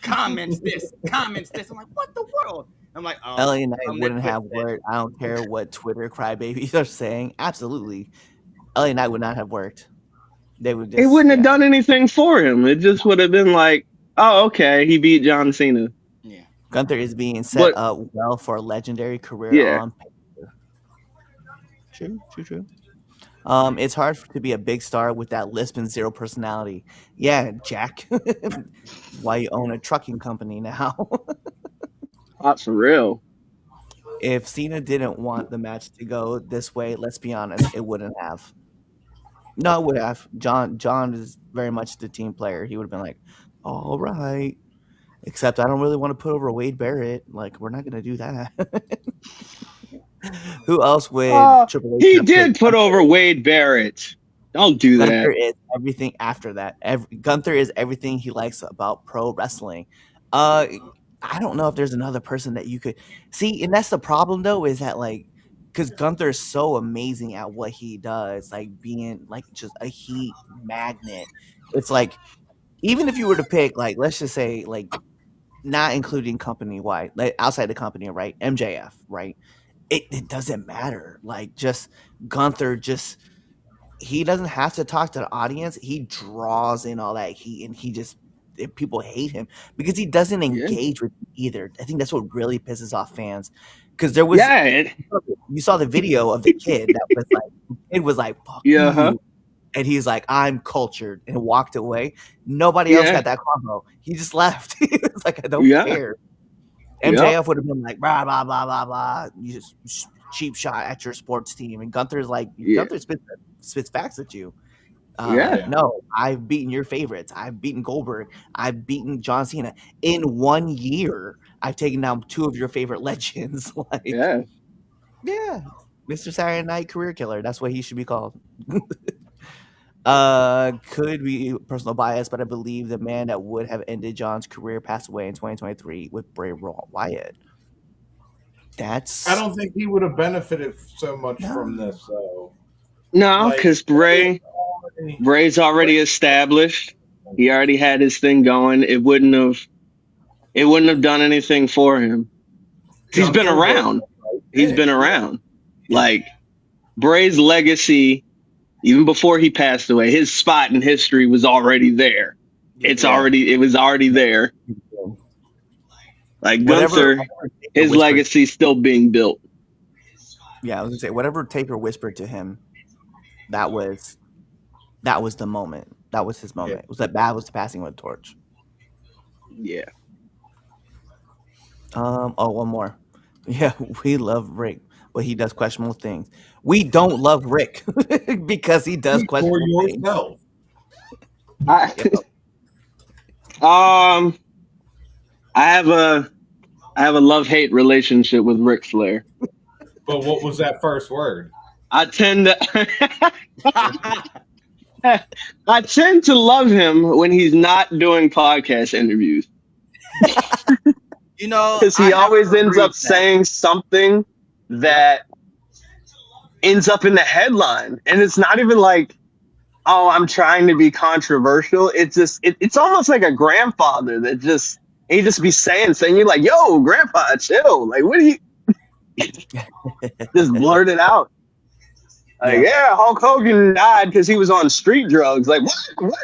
S1: Comments this. I'm like, what the world? I'm like, oh,
S5: LA Knight
S1: I'm
S5: wouldn't
S1: that
S5: have
S1: quick.
S5: worked. I don't care what Twitter crybabies are saying. Absolutely, LA Knight would not have worked. They would. Just,
S7: It wouldn't have done anything for him. It just would have been like, oh, okay, he beat John Cena.
S1: Yeah.
S5: Gunther is being set
S7: But
S5: up well for a legendary career
S7: yeah,
S5: on paper. True. It's hard to be a big star with that lisp and zero personality. Yeah, Jack. Why you own a trucking company now?
S7: not for real.
S5: If Cena didn't want the match to go this way, let's be honest, it wouldn't have. No, it would have. John is very much the team player. He would have been like, all right. Except I don't really want to put over Wade Barrett. Like, we're not gonna do that. Who else would Triple H
S7: He
S5: have picked?
S7: did put over Wade Barrett. Don't do
S5: Gunther
S7: that.
S5: is everything after that. Gunther is everything he likes about pro wrestling. I don't know if there's another person that you could see, and that's the problem though, is that like because Gunther is so amazing at what he does, like being like just a heat magnet. It's like even if you were to pick, like let's just say, like not including company wide, like outside the company, right? MJF, right? It doesn't matter. Like just Gunther just he doesn't have to talk to the audience. He draws in all that heat, and he just people hate him because he doesn't
S7: Yeah.
S5: engage with either. I think that's what really pisses off fans. Because there was
S7: Yeah.
S5: you saw the video of the kid that was like it was like fuck
S7: Yeah.
S5: you, and he's like I'm cultured and walked away. Nobody else
S7: Yeah.
S5: got that combo. He just left. He was like I don't
S7: Yeah.
S5: care.
S7: Yeah.
S5: MJF would have been like blah blah blah blah blah. You just cheap shot at your sports team, and Gunther's like
S7: Yeah.
S5: Gunther spits facts at you.
S7: Yeah.
S5: No, I've beaten your favorites. I've beaten Goldberg. I've beaten John Cena in 1 year. I've taken down 2 of your favorite legends. Like,
S7: Yeah.
S5: Mr. Saturday Night Career Killer. That's what he should be called. Could be personal bias, but I believe the man that would have ended John's career passed away in 2023 with Bray Wyatt.
S6: I don't think he would have benefited so much from this, though.
S7: No,
S6: Like,
S7: because Bray's already established. He already had his thing going. It wouldn't have done anything for him. He's been around. He's been around. Like Bray's legacy, even before he passed away, his spot in history was already there. It was already there. Like Gunther, his legacy still being built.
S5: Yeah, I was gonna say whatever Taker whispered to him, that was the moment. That was his moment.
S6: Yeah.
S5: It was that was the passing of the torch.
S7: Yeah.
S5: One more. Yeah, we love Rick, but he does questionable things. We don't love Rick because he does questionable things.
S7: I have a love-hate relationship with Ric Flair.
S6: But what was that first word?
S7: I tend to love him when he's not doing podcast interviews. Because he always ends up saying something that ends up in the headline, and it's not even like, oh, I'm trying to be controversial. It's just it's almost like a grandfather that he just be saying you're like, yo, grandpa, chill. Like, what do you just blurt it out? Like, yeah, Hulk Hogan died because he was on street drugs. Like, what?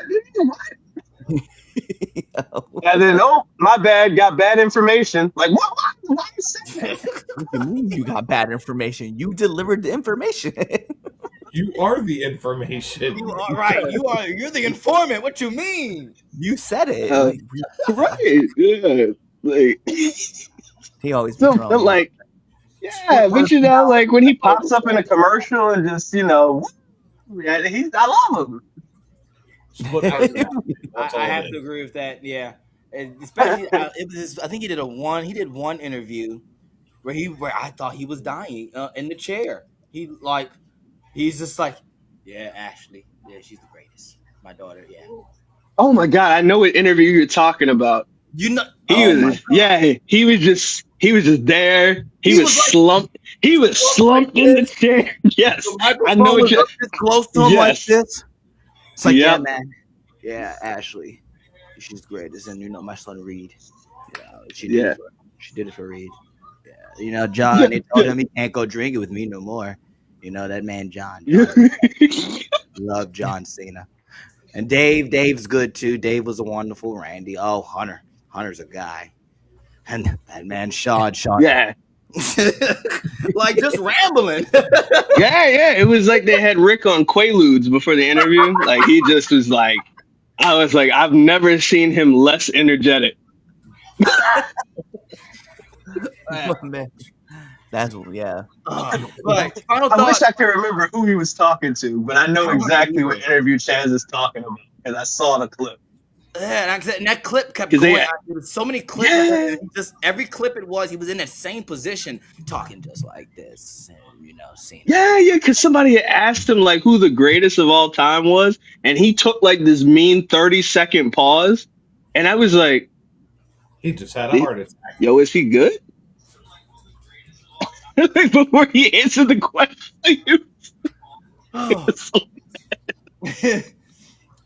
S7: And then, oh, my bad, got bad information. Like, what? Why you saying that?
S5: What do you mean you got bad information? You delivered the information.
S6: You are the information.
S3: You are right. You're the informant. What you mean?
S5: You said it.
S7: Right. Yeah. Like,
S5: he always
S7: so, like, yeah, but like when he pops up in a commercial and just, I love him.
S3: I have to agree with that. Yeah, and especially I think he did one interview where I thought he was dying in the chair. He's just like, yeah, Ashley, yeah, she's the greatest. My daughter, yeah.
S7: Oh my God, I know what interview you're talking about.
S3: He was
S7: just there. He was slumped. He was slumped in the chair. Yes, I know what you're
S3: close to him like this. It's like,
S7: Yep.
S3: yeah, man. Yeah, Ashley, she's the greatest, and my son Reed. She did it for Reed. Yeah, John. They told him he can't go drinking with me no more. That man John. Love John Cena. And Dave's good too. Dave was a wonderful Randy. Oh, Hunter's a guy. And that man Sean.
S7: Yeah.
S1: Like just rambling.
S7: Yeah. It was like they had Rick on Quaaludes before the interview. Like he just was like, I was like, I've never seen him less energetic.
S5: Man. That's yeah.
S1: Like final
S8: I wish
S1: thoughts.
S8: I could remember who he was talking to, but I know exactly what interview Chaz is talking about because I saw the clip.
S1: Yeah, and that clip kept
S7: 'Cause
S1: going.
S7: they-
S1: There was so many clips.
S7: Yeah.
S1: Just every clip it was, he was in that same position, talking just like this, and Cena.
S7: Yeah, because somebody had asked him like who the greatest of all time was, and he took like this mean 30-second pause, and I was like,
S6: He just had a heart attack.
S7: "Yo, is he good?" Like, before he answered the question, he was so-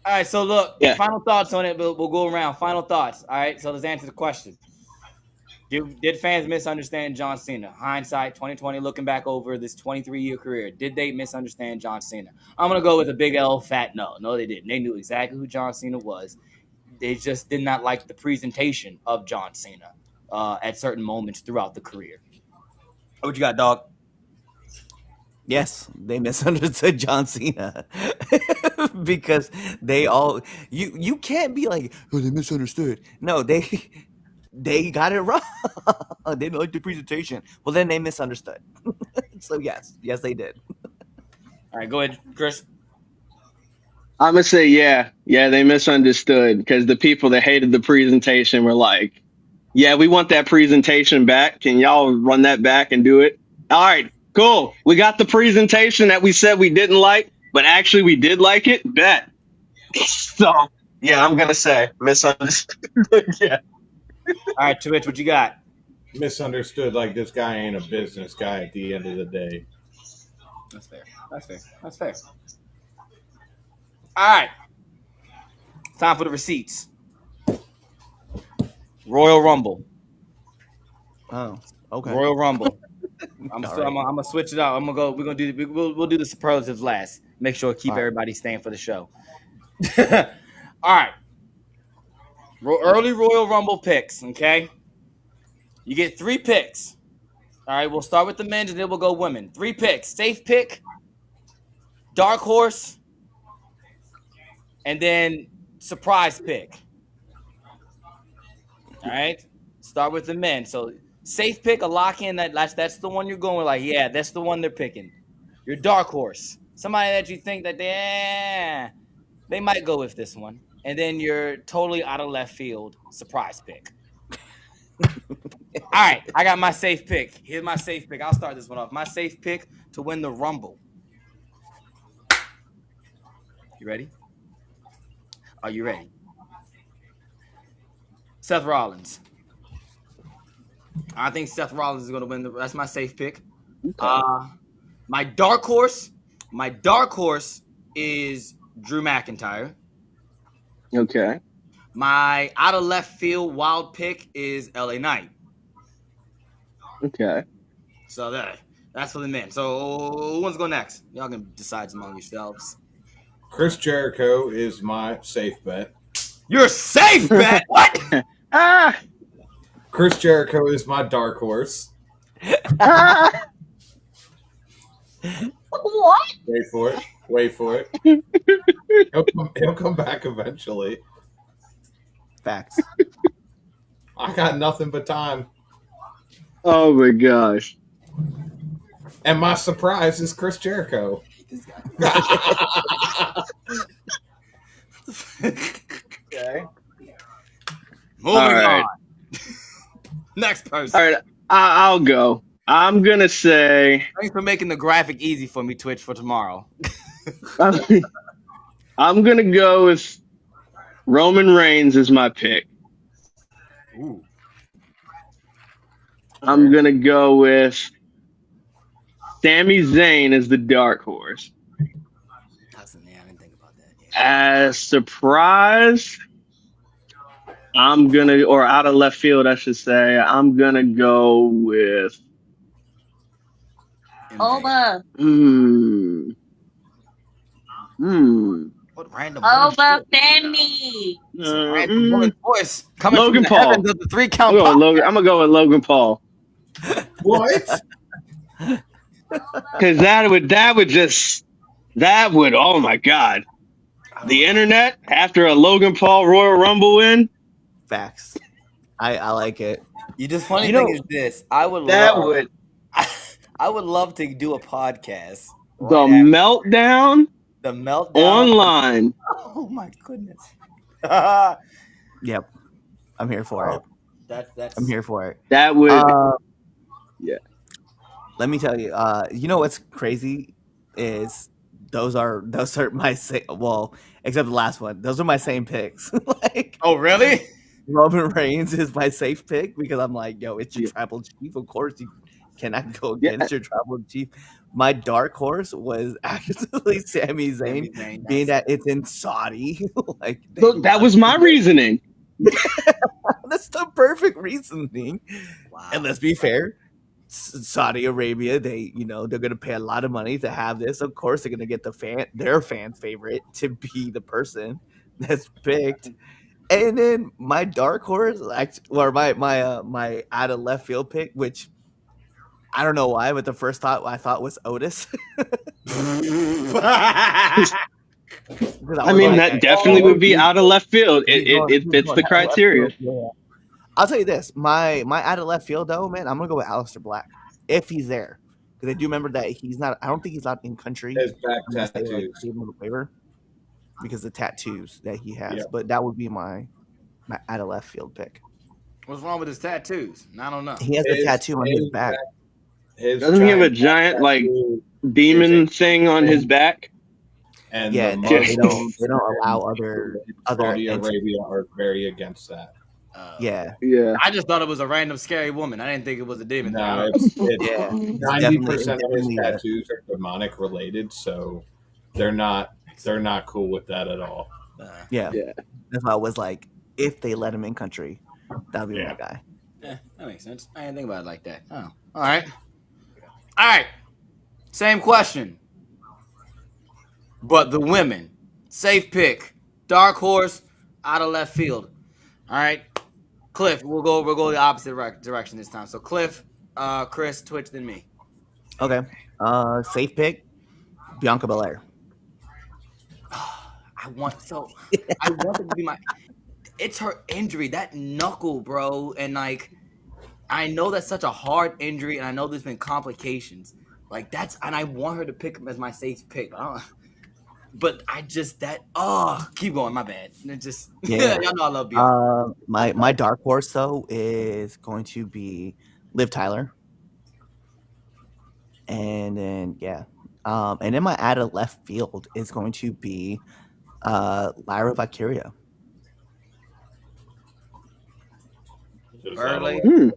S1: All right, so look,
S7: Yeah.
S1: final thoughts on it. We'll go around. Final thoughts. All right, so let's answer the question. Did fans misunderstand John Cena? Hindsight, 2020, looking back over this 23-year career, did they misunderstand John Cena? I'm going to go with a big L fat no. No, they didn't. They knew exactly who John Cena was. They just did not like the presentation of John Cena at certain moments throughout the career. What you got, dog?
S5: Yes, they misunderstood John Cena because they all you can't be like, oh, they misunderstood. No, they got it wrong. They didn't like the presentation. Well, then they misunderstood. So yes, they did.
S1: All right, go ahead, Chris.
S7: I'm gonna say yeah, they misunderstood because the people that hated the presentation were like, "Yeah, we want that presentation back. Can y'all run that back and do it?" All right, cool. We got the presentation that we said we didn't like, but actually we did like it. Bet.
S8: So yeah, I'm gonna say misunderstood. Yeah.
S1: All right, Twitch, what you got?
S6: Misunderstood. Like this guy ain't a business guy at the end of the day.
S1: That's fair. All right. Time for the receipts. Royal Rumble.
S5: Oh, okay.
S1: Royal Rumble. I'm gonna switch it out. We'll do the superlatives last. Make sure to keep everybody staying for the show. All right. Early Royal Rumble picks. Okay. You get 3 picks. All right. We'll start with the men's and then we'll go women. 3 picks. Safe pick. Dark horse. And then surprise pick. All right. Start with the men. So safe pick, a lock in. That's the one you're going with. Like, yeah, that's the one they're picking. Your dark horse, somebody that you think that they might go with this one, and then your totally out of left field surprise pick. All right, I got my safe pick. Here's my safe pick. I'll start this one off. My safe pick to win the Rumble. You ready? Are you ready? Seth Rollins. I think Seth Rollins is going to win. That's my safe pick. Okay. My dark horse is Drew McIntyre.
S7: Okay.
S1: My out of left field wild pick is LA Knight.
S7: Okay.
S1: So that's for the men. So who wants to go next? Y'all can decide among yourselves.
S6: Chris Jericho is my safe bet.
S1: You're safe bet? What?
S6: Chris Jericho is my dark horse.
S7: What?
S6: Wait for it. He'll come back eventually.
S5: Facts.
S6: I got nothing but time.
S7: Oh my gosh.
S6: And my surprise is Chris Jericho.
S8: Okay.
S1: Moving on. Next person.
S7: All right, I'll go. I'm gonna say.
S1: Thanks for making the graphic easy for me, Twitch, for tomorrow.
S7: I'm gonna go with Roman Reigns as my pick.
S1: Ooh.
S7: I'm gonna go with Sami Zayn as the dark horse.
S1: I didn't think about that. Yeah.
S7: As surprise, or out of left field, I should say, I'm gonna go with.
S10: Oba.
S1: What random
S10: Oh,
S1: woman's
S10: but
S1: voice?
S10: Femi.
S1: It's a random woman's voice coming from
S7: Logan
S1: the
S7: Paul.
S1: heavens of the 3 Count
S7: I'm
S1: podcast.
S7: gonna go with Logan Paul.
S6: What?
S7: Because that would oh my god. The internet after a Logan Paul Royal Rumble win.
S5: Facts. I like it.
S1: You just funny
S5: You
S1: thing
S5: know-
S1: is this. I would
S8: That
S1: love
S8: would.
S1: I would love to do a podcast
S7: The
S1: right after
S7: meltdown
S1: the meltdown.
S7: online.
S1: Oh my goodness. That
S5: Yep. I'm here for it.
S1: that's
S5: I'm here for it.
S7: That would
S5: Yeah. Let me tell you. You know what's crazy is those are my well, except the last one. Those are my same picks. Like,
S1: Oh really?
S5: Roman Reigns is my safe pick because I'm like, yo, it's your
S7: Yeah.
S5: tribal chief. Of course, you cannot go
S7: Yeah.
S5: against your tribal chief. My dark horse was actually Sami Zayn,
S1: Zayn,
S5: being that it's in Saudi. Like,
S7: So that was my reasoning.
S5: that's the perfect reasoning.
S1: Wow.
S5: And let's be fair, Saudi Arabia, they're gonna pay a lot of money to have this. Of course, they're gonna get their fan favorite to be the person that's picked. And then my dark horse, or my out of left field pick, which I don't know why, but the first thought I thought was Otis.
S7: I mean, that definitely would be out of left field. It fits the criteria.
S5: Yeah. I'll tell you this: my out of left field, though, man, I'm gonna go with Aleister Black if he's there, because I do remember that he's not. I don't think he's not in country.
S6: His back
S5: unless they,
S6: tattoos.
S5: give him a waiver because of the tattoos that he has.
S6: Yeah.
S5: But that would be my out of left field pick.
S1: What's wrong with his tattoos? I don't know.
S5: He has a tattoo on his back.
S7: Doesn't he have a giant like demon thing on his back?
S6: And
S5: Yeah,
S6: the
S5: and they
S6: Muslims
S5: don't allow
S6: and
S5: other
S6: Saudi
S5: entities.
S6: Arabia are very against that.
S5: Yeah,
S7: Yeah.
S1: I just thought it was a random scary woman. I didn't think it was a demon.
S6: No,
S5: Yeah.
S6: 90% of his
S5: definitely a-
S6: tattoos are demonic related, so they're not cool with that at all.
S5: yeah.
S7: Yeah.
S5: That's why I was like, if they let him in country, that'll be
S6: Yeah.
S5: my guy.
S1: Yeah, that makes sense. I didn't think about it like that. Oh, all right. All right. Same question. But the women. Safe pick. Dark horse out of left field. All right. Cliff, we'll go the opposite direction this time. So Cliff, Chris, Twitch, then me.
S5: Okay. Safe pick, Bianca Belair.
S1: I want it to be my. It's her injury, that knuckle, bro, and like, I know that's such a hard injury, and I know there's been complications. Like and I want her to pick him as my safe pick. But I just keep going. My bad. It just
S5: Yeah.
S1: y'all know I love Bianca.
S5: My dark horse though is going to be Liv Tyler, and then and then my out of left field is going to be Lyra Valkyria.
S1: Bird lady.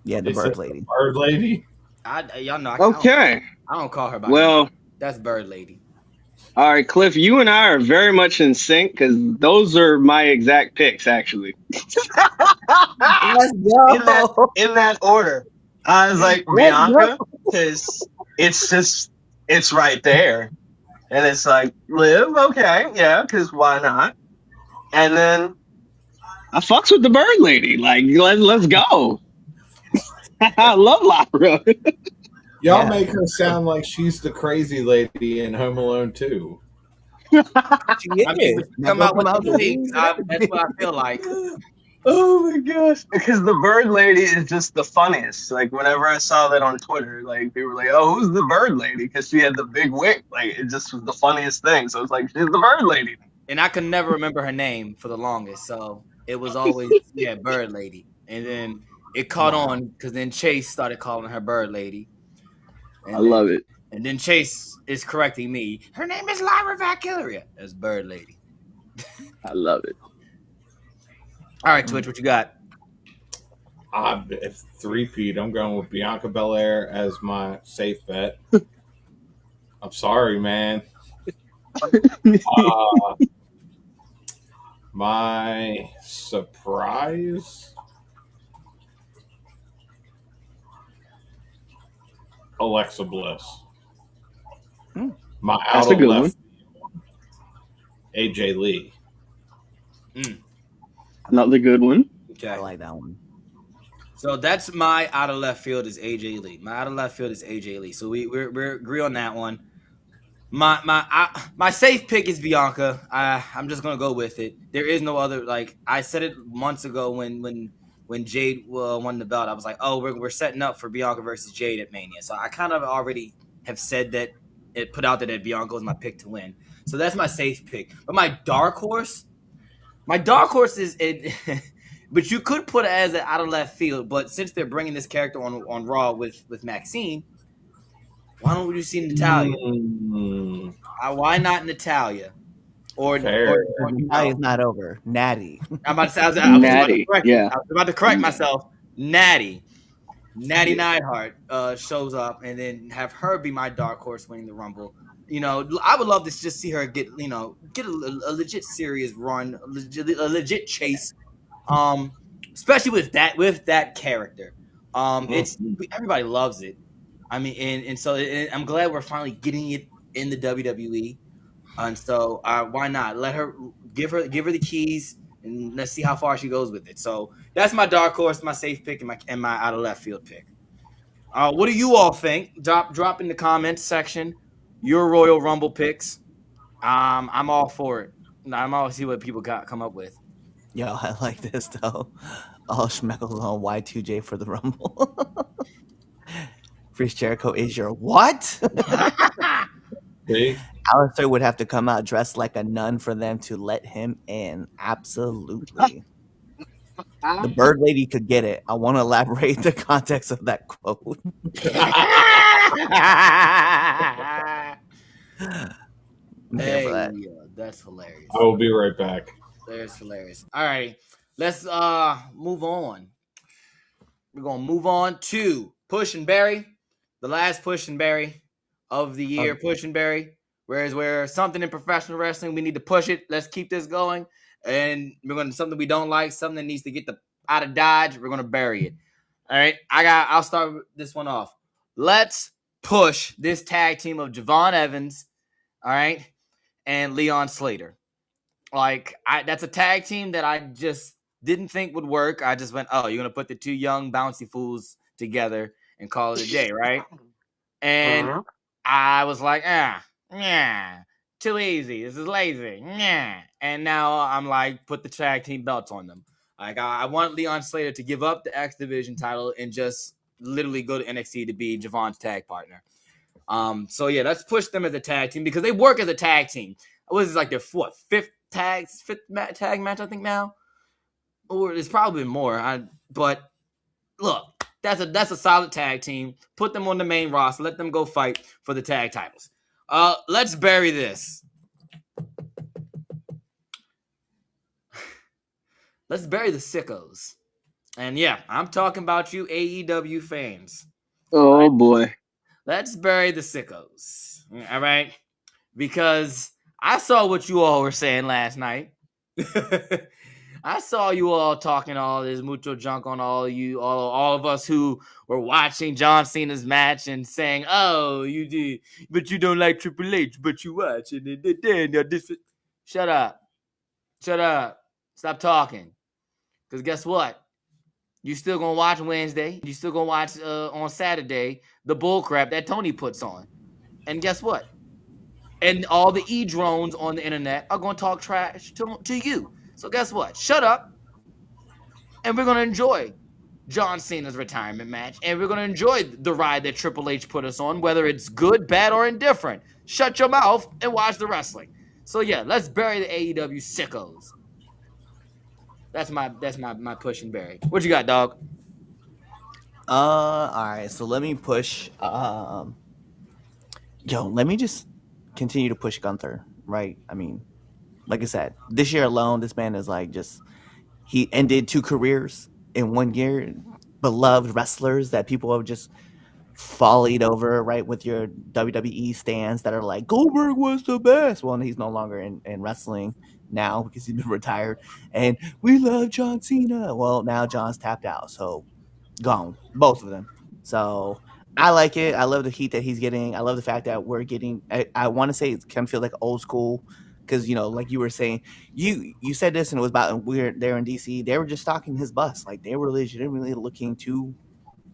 S5: Yeah, the
S6: Is
S5: bird
S6: it
S5: lady.
S6: Bird lady.
S1: Y'all know.
S7: Okay.
S1: I don't call her by
S7: Well,
S1: name. That's Bird lady.
S7: all right, Cliff, you and I are very much in sync because those are my exact picks, actually.
S5: Let's go.
S8: in that order. I was like Bianca because it's right there, and it's like Liv, okay, yeah, because why not? And then
S7: I fucks with the bird lady. Like, let's go. I love Lyra.
S6: Y'all make her sound like she's the crazy lady in Home Alone 2.
S5: She
S1: I mean,
S5: is.
S1: come
S5: Don't
S1: out with
S5: out
S1: the
S5: the
S1: things. That's what I feel like.
S8: oh my gosh, because the bird lady is just the funniest. Like whenever I saw that on Twitter, like people were like, "Oh, who's the bird lady?" Because she had the big wig. Like it just was the funniest thing. So it's like she's the bird lady.
S1: And I could never remember her name for the longest, so it was always Bird Lady. And then it caught on because then Chase started calling her Bird Lady. And
S7: I love it.
S1: And then Chase is correcting me. Her name is Lyra Valkyria. That's Bird Lady.
S7: I love it.
S1: All right, Twitch, what you got?
S6: If three-peat, I'm going with Bianca Belair as my safe bet. I'm sorry, man. My surprise, Alexa Bliss. My
S7: That's
S6: out
S7: a
S6: of
S7: good
S6: left. AJ Lee.
S7: Another good one.
S1: Okay.
S5: I like that one.
S1: So that's my out of left field is AJ Lee. My out of left field is AJ Lee. So we agree on that one. My safe pick is Bianca. I'm just gonna go with it. There is no other. Like I said it months ago when Jade won the belt. I was like, oh, we're setting up for Bianca versus Jade at Mania. So I kind of already have said that it put out that Bianca was my pick to win. So that's my safe pick. But my dark horse is it. But you could put it as an out of left field. But since they're bringing this character on Raw with Maxine, why don't we see Natalia? Why not Natalia? Or
S5: Natty's not over. Natty.
S1: I'm about to say, I was
S7: Natty.
S1: about to correct myself. Natty Neidhart shows up, and then have her be my dark horse winning the Rumble. You know, I would love to just see her get a legit serious run, a legit chase. Especially with that character. It's everybody loves it. I mean, and so I'm glad we're finally getting it in the WWE. And so why not let her give her the keys and let's see how far she goes with it. So that's my dark horse, my safe pick, and my out of left field pick. What do you all think? Drop in the comments section your Royal Rumble picks. I'm all for it. I'm all see what people come up with.
S5: Yo, I like this though. All Schmeckles on Y2J for the Rumble. Chris Jericho is your what?
S6: See?
S5: Alistair would have to come out dressed like a nun for them to let him in. Absolutely. The bird lady could get it. I want to elaborate the context of that quote.
S1: Hey, that's hilarious.
S6: I will be right back.
S1: That's hilarious. All right, let's move on. We're gonna move on to Push and Barry, the last Push and Barry of the year. Push and Barry. Whereas where something in professional wrestling, we need to push it. Let's keep this going. And we're gonna something we don't like, something that needs to get out of Dodge. We're gonna bury it. All right, I'll start this one off. Let's push this tag team of Javon Evans, all right, and Leon Slater. Like that's a tag team that I just didn't think would work. I just went, oh, you're gonna put the two young bouncy fools together and call it a day, right? And I was like, too easy. This is lazy. And now I'm like, put the tag team belts on them. Like I want Leon Slater to give up the X Division title and just literally go to NXT to be Javon's tag partner. So yeah, let's push them as a tag team because they work as a tag team. What is this, like their fifth tag match, I think now? Or it's probably more. But look, that's a solid tag team. Put them on the main roster. Let them go fight for the tag titles. Let's bury this. Let's bury the sickos. And yeah, I'm talking about you AEW fans.
S7: Oh boy.
S1: Let's bury the sickos. All right? Because I saw what you all were saying last night. I saw you all talking all this mucho junk on all of us who were watching John Cena's match and saying, "Oh, you did, but you don't like Triple H, but you watch it." Shut up. Stop talking. Because guess what? You still gonna watch Wednesday. You still gonna watch on Saturday the bullcrap that Tony puts on. And guess what? And all the E-drones on the internet are gonna talk trash to you. So guess what? Shut up. And we're gonna enjoy John Cena's retirement match. And we're gonna enjoy the ride that Triple H put us on, whether it's good, bad, or indifferent. Shut your mouth and watch the wrestling. So yeah, let's bury the AEW sickos. That's my push and bury. What you got, dog?
S5: All right, so let me push. Let me just continue to push Gunther, right? I mean, like I said, this year alone, this man is like he ended 2 careers in 1 year. Beloved wrestlers that people have just fallied over, right? With your WWE stands that are like, Goldberg was the best. Well, he's no longer in wrestling now because he's been retired. And we love John Cena. Well, now John's tapped out. So gone, both of them. So I like it. I love the heat that he's getting. I love the fact that we're getting, I want to say it kind of feels like old school because like you were saying, you said this and it was about we're there in DC. They were just stocking his bus, like they were legitimately looking to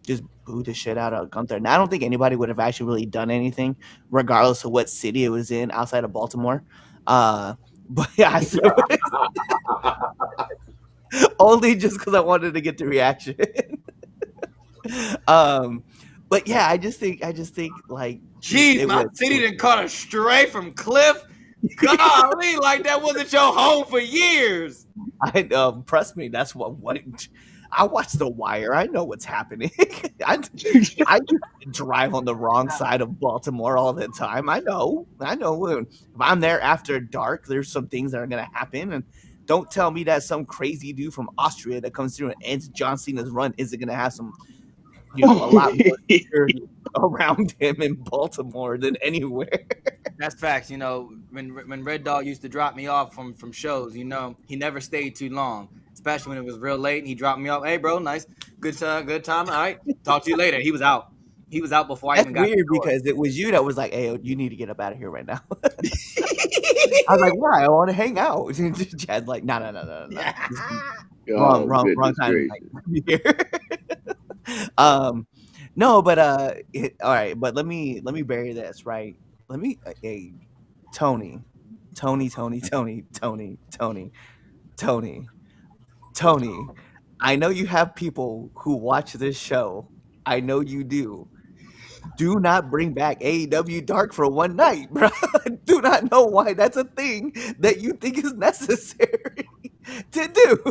S5: just boo the shit out of Gunther. And I don't think anybody would have actually really done anything, regardless of what city it was in outside of Baltimore. But yeah, I said only just because I wanted to get the reaction. But yeah, I just think like
S1: Jeez, my city done caught a stray from Cliff. Golly, like that wasn't your home for years.
S5: I trust me, that's what I watch The Wire. I know what's happening. I drive on the wrong side of Baltimore all the time. I know. If I'm there after dark, there's some things that are gonna happen, and don't tell me that some crazy dude from Austria that comes through and ends John Cena's run isn't gonna have some, a lot more security around him in Baltimore than anywhere.
S1: That's facts. When Red Dog used to drop me off from shows, he never stayed too long, especially when it was real late. And he dropped me off. Hey, bro, nice, good time. All right, talk to you later. He was out. He was out before I even got.
S5: That's weird because it was you that was like, "Hey, you need to get up out of here right now." I was like, "Why? I want to hang out." Chad's like, "No. Wrong time." No, but all right. But let me bury this right. Let me, Tony. I know you have people who watch this show. I know you do. Do not bring back AEW Dark for one night, bro. Do not know why that's a thing that you think is necessary to do.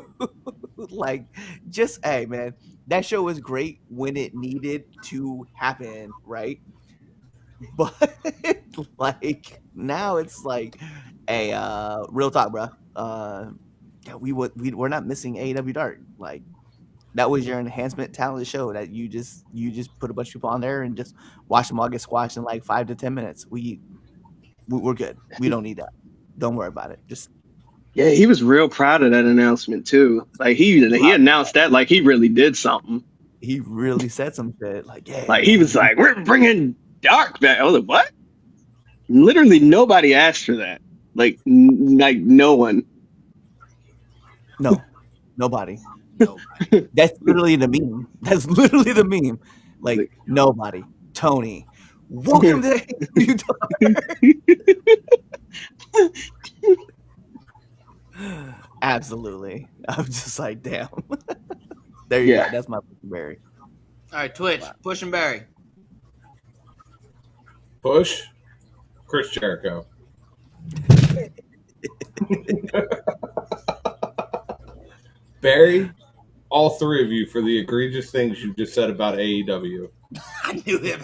S5: Like, just, hey, man, that show was great when it needed to happen, right? But like now it's like, hey, real talk, bro. Yeah, we're not missing AEW Dark. Like, that was your enhancement talent show that you just put a bunch of people on there and just watch them all get squashed in like 5 to 10 minutes. We're good. We don't need that. Don't worry about it. Just
S7: Yeah, he was real proud of that announcement too. Like he announced that like he really did something.
S5: He really said some shit. Like, yeah.
S7: Like he was like, "We're bringing Dark back." I was like, "What?" Literally nobody asked for that. Like no one.
S5: No, nobody. That's literally the meme. Like nobody. Tony, welcome to Dark. Absolutely. I'm just like, damn. There you go. That's my Barry.
S1: All right, Twitch, Push and Barry.
S6: Push, Chris Jericho. Barry, all three of you for the egregious things you just said about AEW.
S1: I knew him.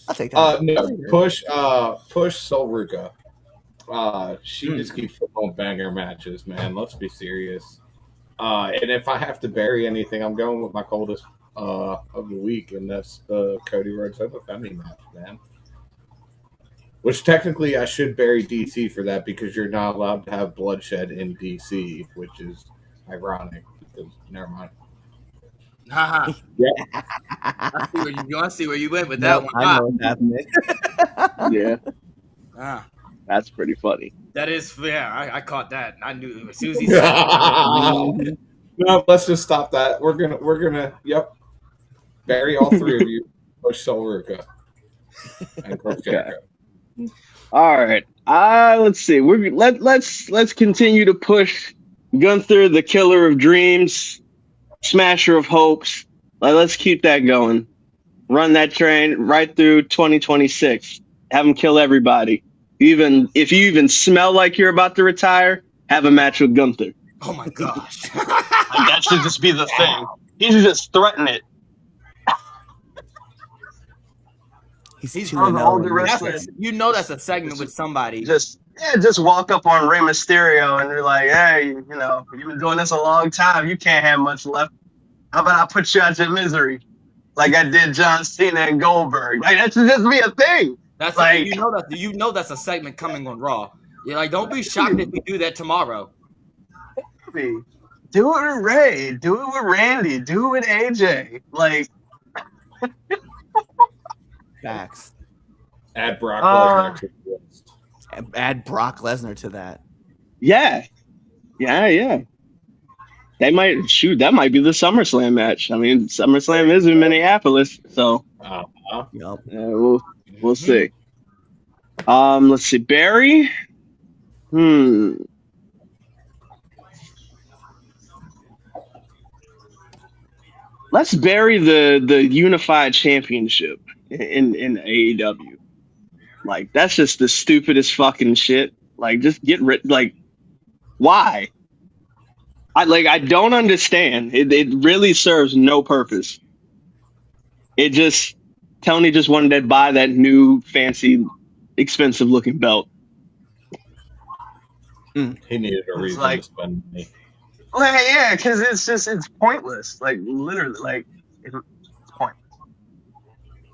S5: I'll take that.
S6: No, push Sol Ruka. She just keeps on banger matches, man. Let's be serious. And if I have to bury anything, I'm going with my coldest of the week, and that's the Cody Rhodes defending match, man. Which technically I should bury DC for that because you're not allowed to have bloodshed in DC, which is ironic. Because never mind.
S1: Haha.
S6: Yeah.
S1: I see where you went with that one.
S5: I know what's happening.
S7: Yeah. That's pretty funny.
S1: That is, yeah. I caught that. I knew as soon as he said it.
S6: No, let's just stop that. We're gonna. Yep. Bury all three of you. Push Sol Ruka. And Chris Jericho.
S7: All right. Let's see. Let's continue to push Gunther, the killer of dreams, smasher of hopes. Let's keep that going. Run that train right through 2026. Have him kill everybody. If you even smell like you're about to retire, have a match with Gunther.
S1: Oh my gosh.
S8: That should just be the thing. He should just threaten it.
S5: He's
S8: on the older
S1: that's
S8: wrestler.
S1: that's a segment with somebody.
S8: Just walk up on Rey Mysterio and you're like, hey, you've been doing this a long time. You can't have much left. How about I put you out your misery, like I did John Cena and Goldberg? Like that should just be a thing.
S1: That's
S8: like
S1: that's a segment coming on Raw. You're like, don't be shocked if we do that tomorrow.
S8: Do it with Ray. Do it with Randy. Do it with AJ. Like.
S5: Facts.
S6: Add Brock Lesnar to the list.
S5: Add Brock Lesnar to that.
S7: Yeah. They might shoot. That might be the SummerSlam match. I mean, SummerSlam is in Minneapolis, so
S5: Yup.
S7: we'll see. Let's see. Barry. Let's bury the unified championship in AEW. Like, that's just the stupidest fucking shit. Like, just get rid. Like, why? I don't understand. It really serves no purpose. It just Tony just wanted to buy that new fancy, expensive looking belt.
S6: He needed a reason to spend money.
S8: Well, yeah, because it's pointless. Like literally, like it's pointless.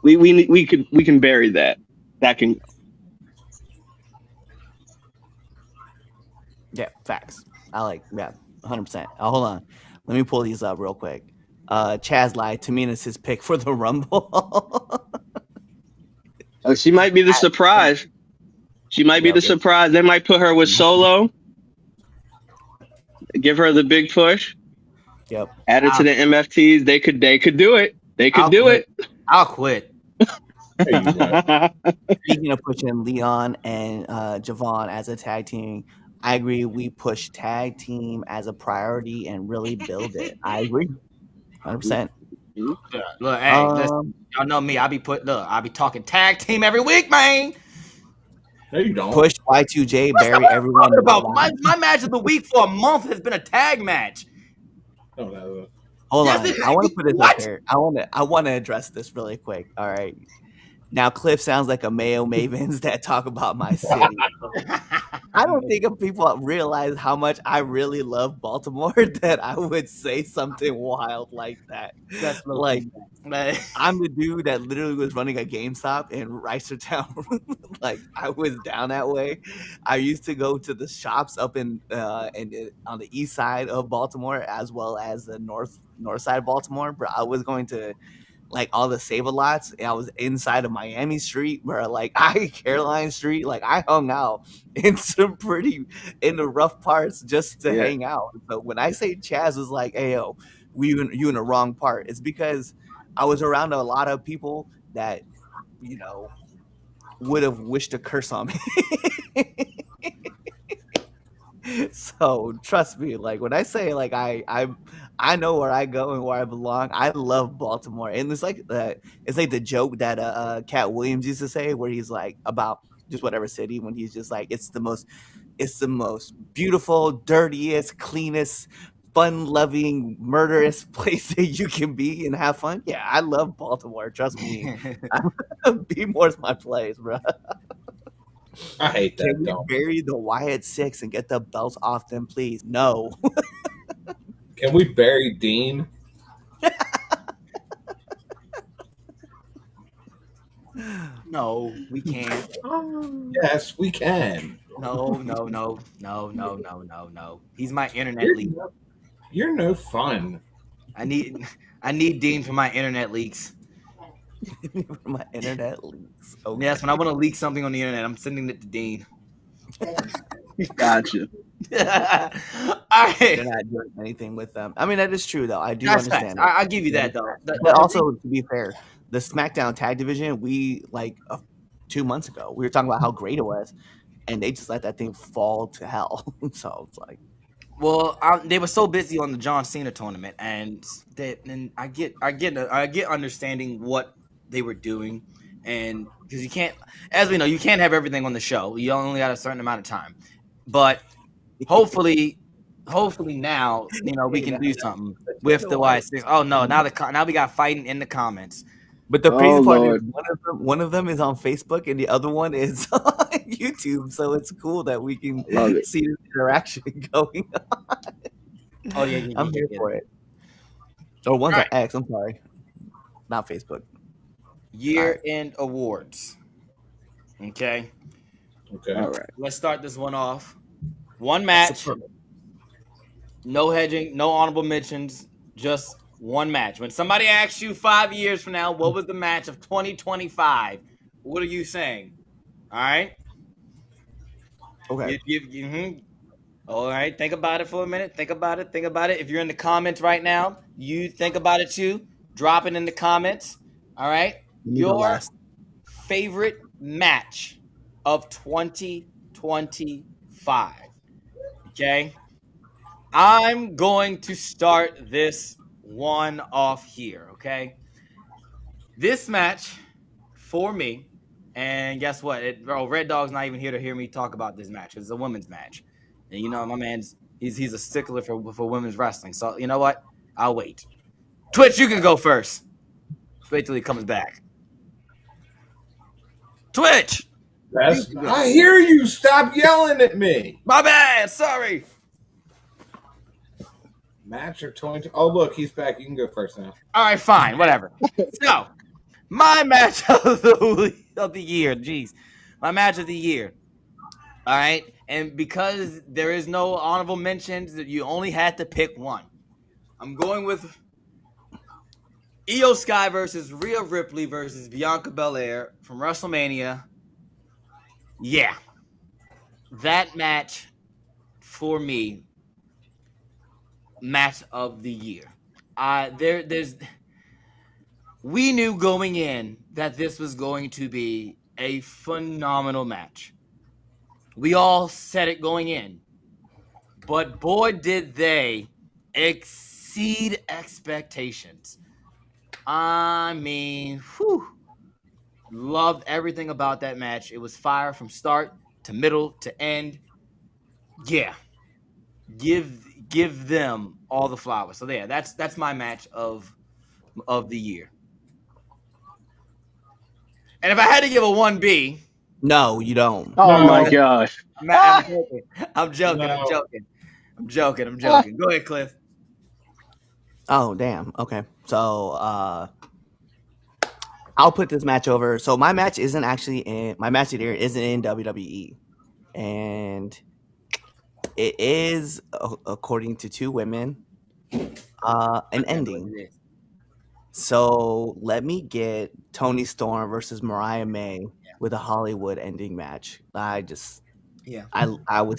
S7: We can bury that. That can go.
S5: Yeah, facts. I like 100%. Hold on. Let me pull these up real quick. Chaz lied. Tamina's his pick for the Rumble.
S7: Oh, she might be the surprise. She might be the surprise. They might put her with Solo. Give her the big push.
S5: Yep.
S7: Add her to the MFTs. They could do it. They could do it.
S1: I'll quit.
S5: Speaking of pushing Leon and Javon as a tag team, I agree. We push tag team as a priority and really build it. I agree, 100%.
S1: Look, hey, listen, y'all know me. I be talking tag team every week, man.
S6: No, you don't.
S5: Push Y2J, bury everyone.
S1: About my match of the week for a month has been a tag match.
S5: Hold on. I want to put this up here. I want to address this really quick. All right. Now, Cliff sounds like a Mayo Mavens that talk about my city. I don't think people realize how much I really love Baltimore that I would say something wild like that.
S1: That's
S5: like, I'm the dude that literally was running a GameStop in Reisterstown. Like, I was down that way. I used to go to the shops up on the east side of Baltimore as well as the north side of Baltimore. But I was going to like all the Save-A-Lots, and I was inside of Miami Street where like Caroline Street, like I hung out in the rough parts just to hang out. So when I say Chaz was like, hey yo, you in the wrong part, it's because I was around a lot of people that, you know, would have wished a curse on me. So trust me, like when I say like I know where I go and where I belong. I love Baltimore, and it's like the joke that Cat Williams used to say, where he's like about just whatever city, when he's just like it's the most beautiful, dirtiest, cleanest, fun-loving, murderous place that you can be and have fun. Yeah, I love Baltimore. Trust me, B-More's my place, bro.
S6: I hate that.
S5: Can we bury the Wyatt Six and get the belts off them, please? No.
S6: Can we bury Dean?
S1: No, we can't.
S6: Yes, we can.
S1: No. He's my internet leak.
S6: You're no fun.
S1: I need Dean for my internet leaks.
S5: My internet leaks.
S1: Okay. Yes, when I want to leak something on the internet, I'm sending it to Dean.
S7: Gotcha.
S1: All right.
S5: They're not doing anything with them. I mean, that is true, though. I do understand.
S1: I'll give you that, though.
S5: But also, to be fair, the SmackDown tag division, we 2 months ago, we were talking about how great it was, and they just let that thing fall to hell. So it's like,
S1: well, they were so busy on the John Cena tournament, and I get understanding what they were doing, and because you can't, as we know, you can't have everything on the show. You only got a certain amount of time, but hopefully now we can do something with the Y6. Oh no, now we got fighting in the comments.
S5: But the crazy part is one of them is on Facebook and the other one is on YouTube. So it's cool that we can see this interaction going on.
S1: Oh yeah,
S5: I'm here for it. Or one's on X. I'm sorry, not Facebook.
S1: Year-end awards. Okay.
S7: All right.
S1: Let's start this one off. One match. No hedging. No honorable mentions. Just one match. When somebody asks you 5 years from now, what was the match of 2025? What are you saying? All right.
S5: Okay.
S1: All right. Think about it for a minute. Think about it. Think about it. If you're in the comments right now, you think about it too. Drop it in the comments. All right.
S5: Let me go
S1: Your
S5: last.
S1: favorite match of 2025. Okay. I'm going to start this one off here. Okay. This match for me, and guess what? Red Dog's not even here to hear me talk about this match. It's a women's match, and my man's he's a stickler for women's wrestling. So you know what? I'll wait. Twitch, you can go first. Wait till he comes back. Twitch.
S6: I hear you. Stop yelling at me.
S1: My bad. Sorry.
S6: Match or 20. Oh, look, he's back. You can go first now.
S1: All right, fine, whatever. So, my match of the year. Jeez, my match of the year. All right, and because there is no honorable mentions, that you only had to pick one. I'm going with Io Sky versus Rhea Ripley versus Bianca Belair from WrestleMania. Yeah, that match for me, match of the year. We knew going in that this was going to be a phenomenal match. We all said it going in. But boy, did they exceed expectations. I mean, loved everything about that match. It was fire from start to middle to end. Yeah. Give them all the flowers. So yeah, that's my match of the year. And if I had to give a 1B,
S5: No, you don't.
S7: Oh
S6: No.
S7: my gosh.
S1: I'm joking.
S6: No.
S1: I'm joking. Go ahead, Cliff.
S5: Oh, damn. Okay. So, I'll put this match over. So my match isn't actually in my match of the year isn't in WWE, and it is according to two women, an ending. So let me get Toni Storm versus Mariah May with a Hollywood ending match. I was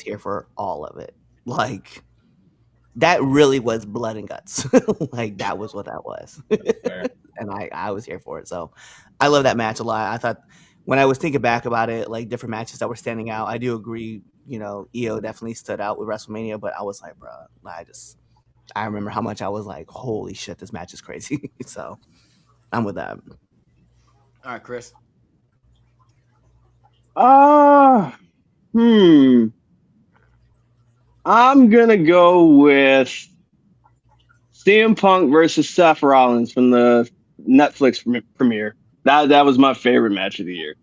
S5: here for all of it. Like, that really was blood and guts. Like, that was what that was. And I was here for it. So I love that match a lot. I thought when I was thinking back about it, like different matches that were standing out, I do agree, EO definitely stood out with WrestleMania, but I was like, bro, I remember how much I was like, holy shit, this match is crazy. So I'm with that.
S1: All right, Chris.
S7: I'm gonna go with CM Punk versus Seth Rollins from the Netflix premiere. That was my favorite match of the year.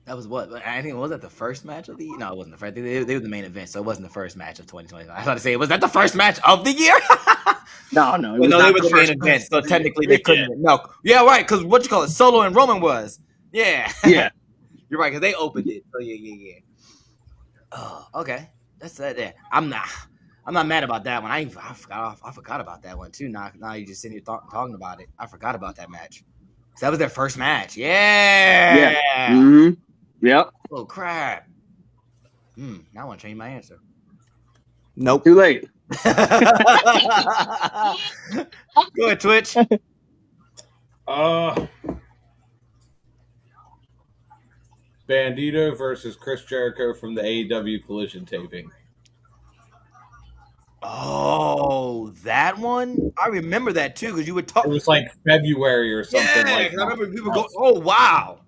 S1: That was what? I think, was that the first match of the year? No, it wasn't the first. They were the main event, so it wasn't the first match of 2025. I was about to say, was that the first match of the year?
S7: No,
S1: they were the main event, so technically they couldn't. Yeah. No, yeah, right, because what you call it, Solo and Roman was. Yeah.
S7: Yeah.
S1: You're right, because they opened it. So yeah. Oh, okay. That's that there. I'm not mad about that one. I forgot about that one too. Now you just sitting here talking about it. I forgot about that match. So that was their first match. Yeah.
S7: Mm-hmm. Yep.
S1: Oh crap. Now I want to change my answer.
S5: Nope.
S7: Too late.
S1: Go ahead, Twitch.
S6: Bandito versus Chris Jericho from the AEW Collision taping.
S1: Oh, that one? I remember that too because you would talk.
S6: It was like February or something.
S1: Yeah,
S6: like that.
S1: I remember people go, "Oh wow."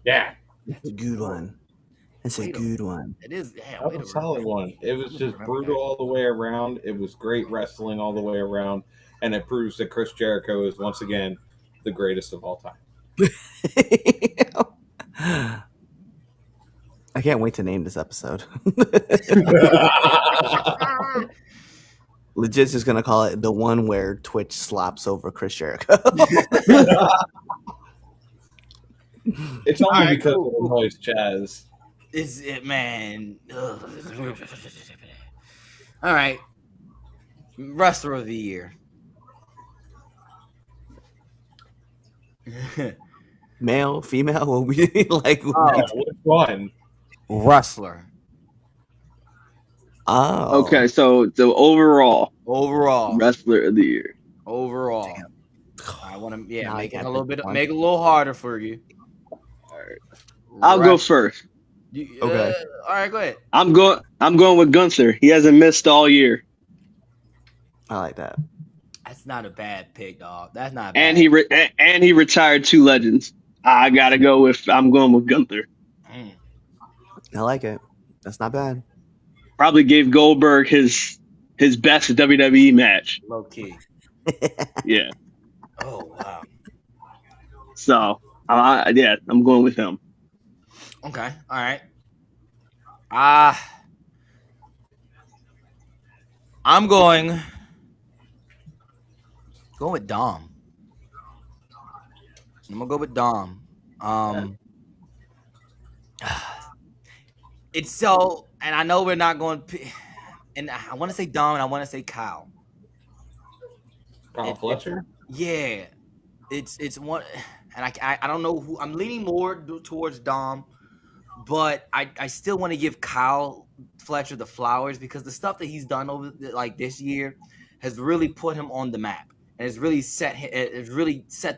S6: Yeah.
S5: That's a good one. That's a good one.
S1: It is. Yeah,
S6: that was a solid one. It was just brutal all the way around. It was great wrestling all the way around. And it proves that Chris Jericho is once again the greatest of all time.
S5: I can't wait to name this episode. Legit's just gonna call it the one where Twitch slops over Chris Jericho.
S6: It's only because of the noise, Chaz.
S1: Is it, man? All right. Wrestler of the year.
S5: Male, female? What we like?
S6: Yeah, which one?
S3: Wrestler.
S5: Oh,
S7: Okay, so the overall
S3: Overall.
S7: wrestler of the year.
S3: Overall. I want to
S5: Now I
S3: make it
S5: can't
S3: a little
S5: pick
S3: bit
S5: one.
S3: make it a little harder for you.
S7: All right. I'll go
S3: Wrestler.
S7: first.
S5: Okay.
S3: All right, go ahead.
S7: I'm going with Gunther. He hasn't missed all year.
S5: I like that.
S3: That's not a bad pick, dog. That's not
S7: And
S3: bad.
S7: he retired 2 legends. I'm going with Gunther.
S3: Mm.
S5: I like it. That's not bad.
S7: Probably gave Goldberg his best WWE match.
S3: Low key.
S7: Yeah.
S3: Oh wow.
S7: So I'm going with him.
S3: Okay. All right. I'm going with Dom. I'm gonna go with Dom. It's so, and I know we're not going. And I want to say Dom, and I want to say Kyle.
S6: Kyle Fletcher?
S3: Yeah, it's one, and I don't know who I'm leaning more towards Dom, but I still want to give Kyle Fletcher the flowers because the stuff that he's done over like this year has really put him on the map and has really set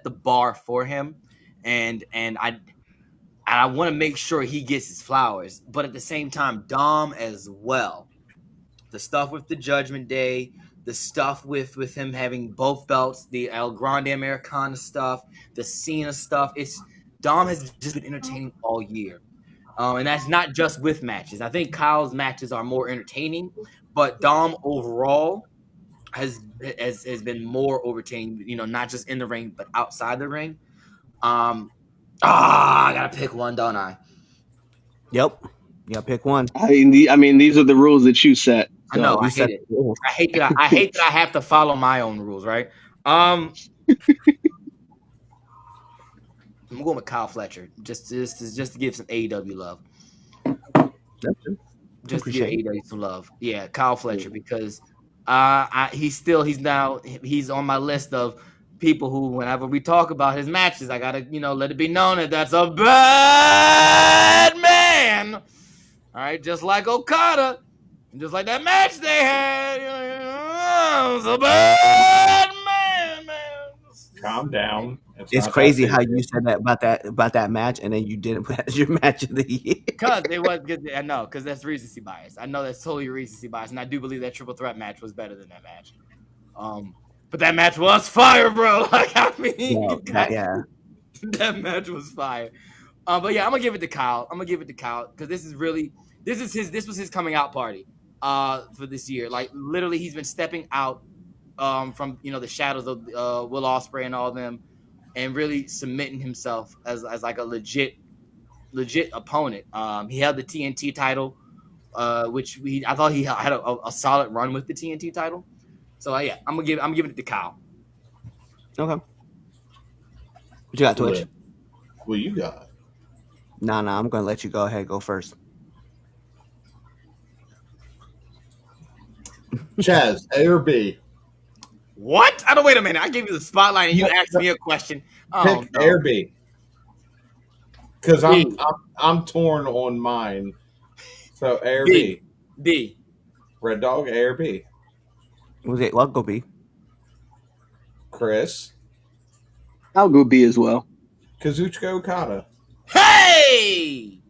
S3: the bar for him, and I want to make sure he gets his flowers, but at the same time, Dom as well. The stuff with the Judgment Day, the stuff with him having both belts, the El Grande Americana stuff, the Cena stuff. Dom has just been entertaining all year, and that's not just with matches. I think Kyle's matches are more entertaining, but Dom overall has been more entertaining. You know, not just in the ring but outside the ring. I gotta pick one, don't I?
S5: Yep. You gotta pick one.
S7: I mean, these are the rules that you set. So.
S3: I know.
S5: You
S3: I
S5: set
S3: hate it.
S5: the rules.
S3: I hate that. I hate that I have to follow my own rules, right? I'm going with Kyle Fletcher, just to give some AEW love.
S5: That's true.
S3: Just to give
S5: Appreciate it.
S3: AEW some love. Yeah, Kyle Fletcher, because he's on my list of people who, whenever we talk about his matches, I gotta let it be known that that's a bad man. All right, just like Okada, just like that match they had. It's a bad man.
S6: Calm down.
S5: It's
S6: not
S5: crazy
S6: that
S5: how
S6: serious.
S5: you said that about that match, and then you didn't put that as your match of the year.
S3: Because it was good. I know, because that's recency bias. I know that's totally recency bias, and I do believe that triple threat match was better than that match. But that match was fire, bro. Like, I mean,
S5: Yeah.
S3: that match was fire. But yeah, I'm gonna give it to Kyle. Because this was his coming out party for this year. Like, literally, he's been stepping out from the shadows of Will Ospreay and all of them, and really submitting himself as like a legit opponent. He held the TNT title, which I thought he had a solid run with the TNT title. So yeah, I'm giving it to Kyle.
S5: Okay. What you got, Twitch?
S6: What you got?
S5: No, I'm gonna let you go ahead. Go first.
S6: Chaz, A or B?
S3: What? I don't. Wait a minute. I gave you the spotlight and you asked me a question. Oh,
S6: Pick
S3: no.
S6: A or B. Because
S3: B.
S6: I'm torn on mine. So A or B?
S3: B.
S6: Red Dog, A or B?
S5: Was it? Well, go B.
S6: Chris?
S7: I'll go B as well.
S6: Kazuchika Okada.
S3: Hey!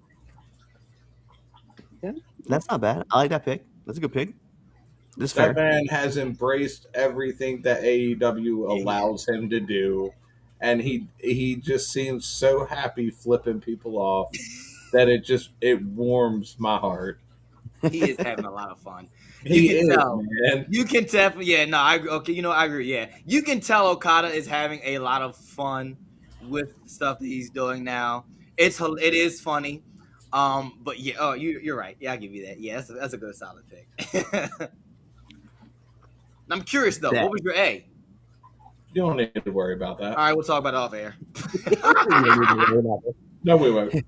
S5: Yeah, that's not bad. I like that pick. That's a good pick. This
S6: That
S5: fair.
S6: man has embraced everything that AEW allows him to do, and he just seems so happy flipping people off that it warms my heart.
S3: He is having a lot of fun.
S6: He
S3: You can
S6: is,
S3: tell.
S6: man.
S3: You can tell. Yeah, no, I agree. Yeah, you can tell Okada is having a lot of fun with stuff that he's doing now. It is funny. But yeah, you're right. Yeah, I'll give you that. Yeah, that's a good solid pick. I'm curious though, what was your A?
S6: You don't need to worry about that.
S3: All right, we'll talk about it off air.
S6: No, we won't.
S5: You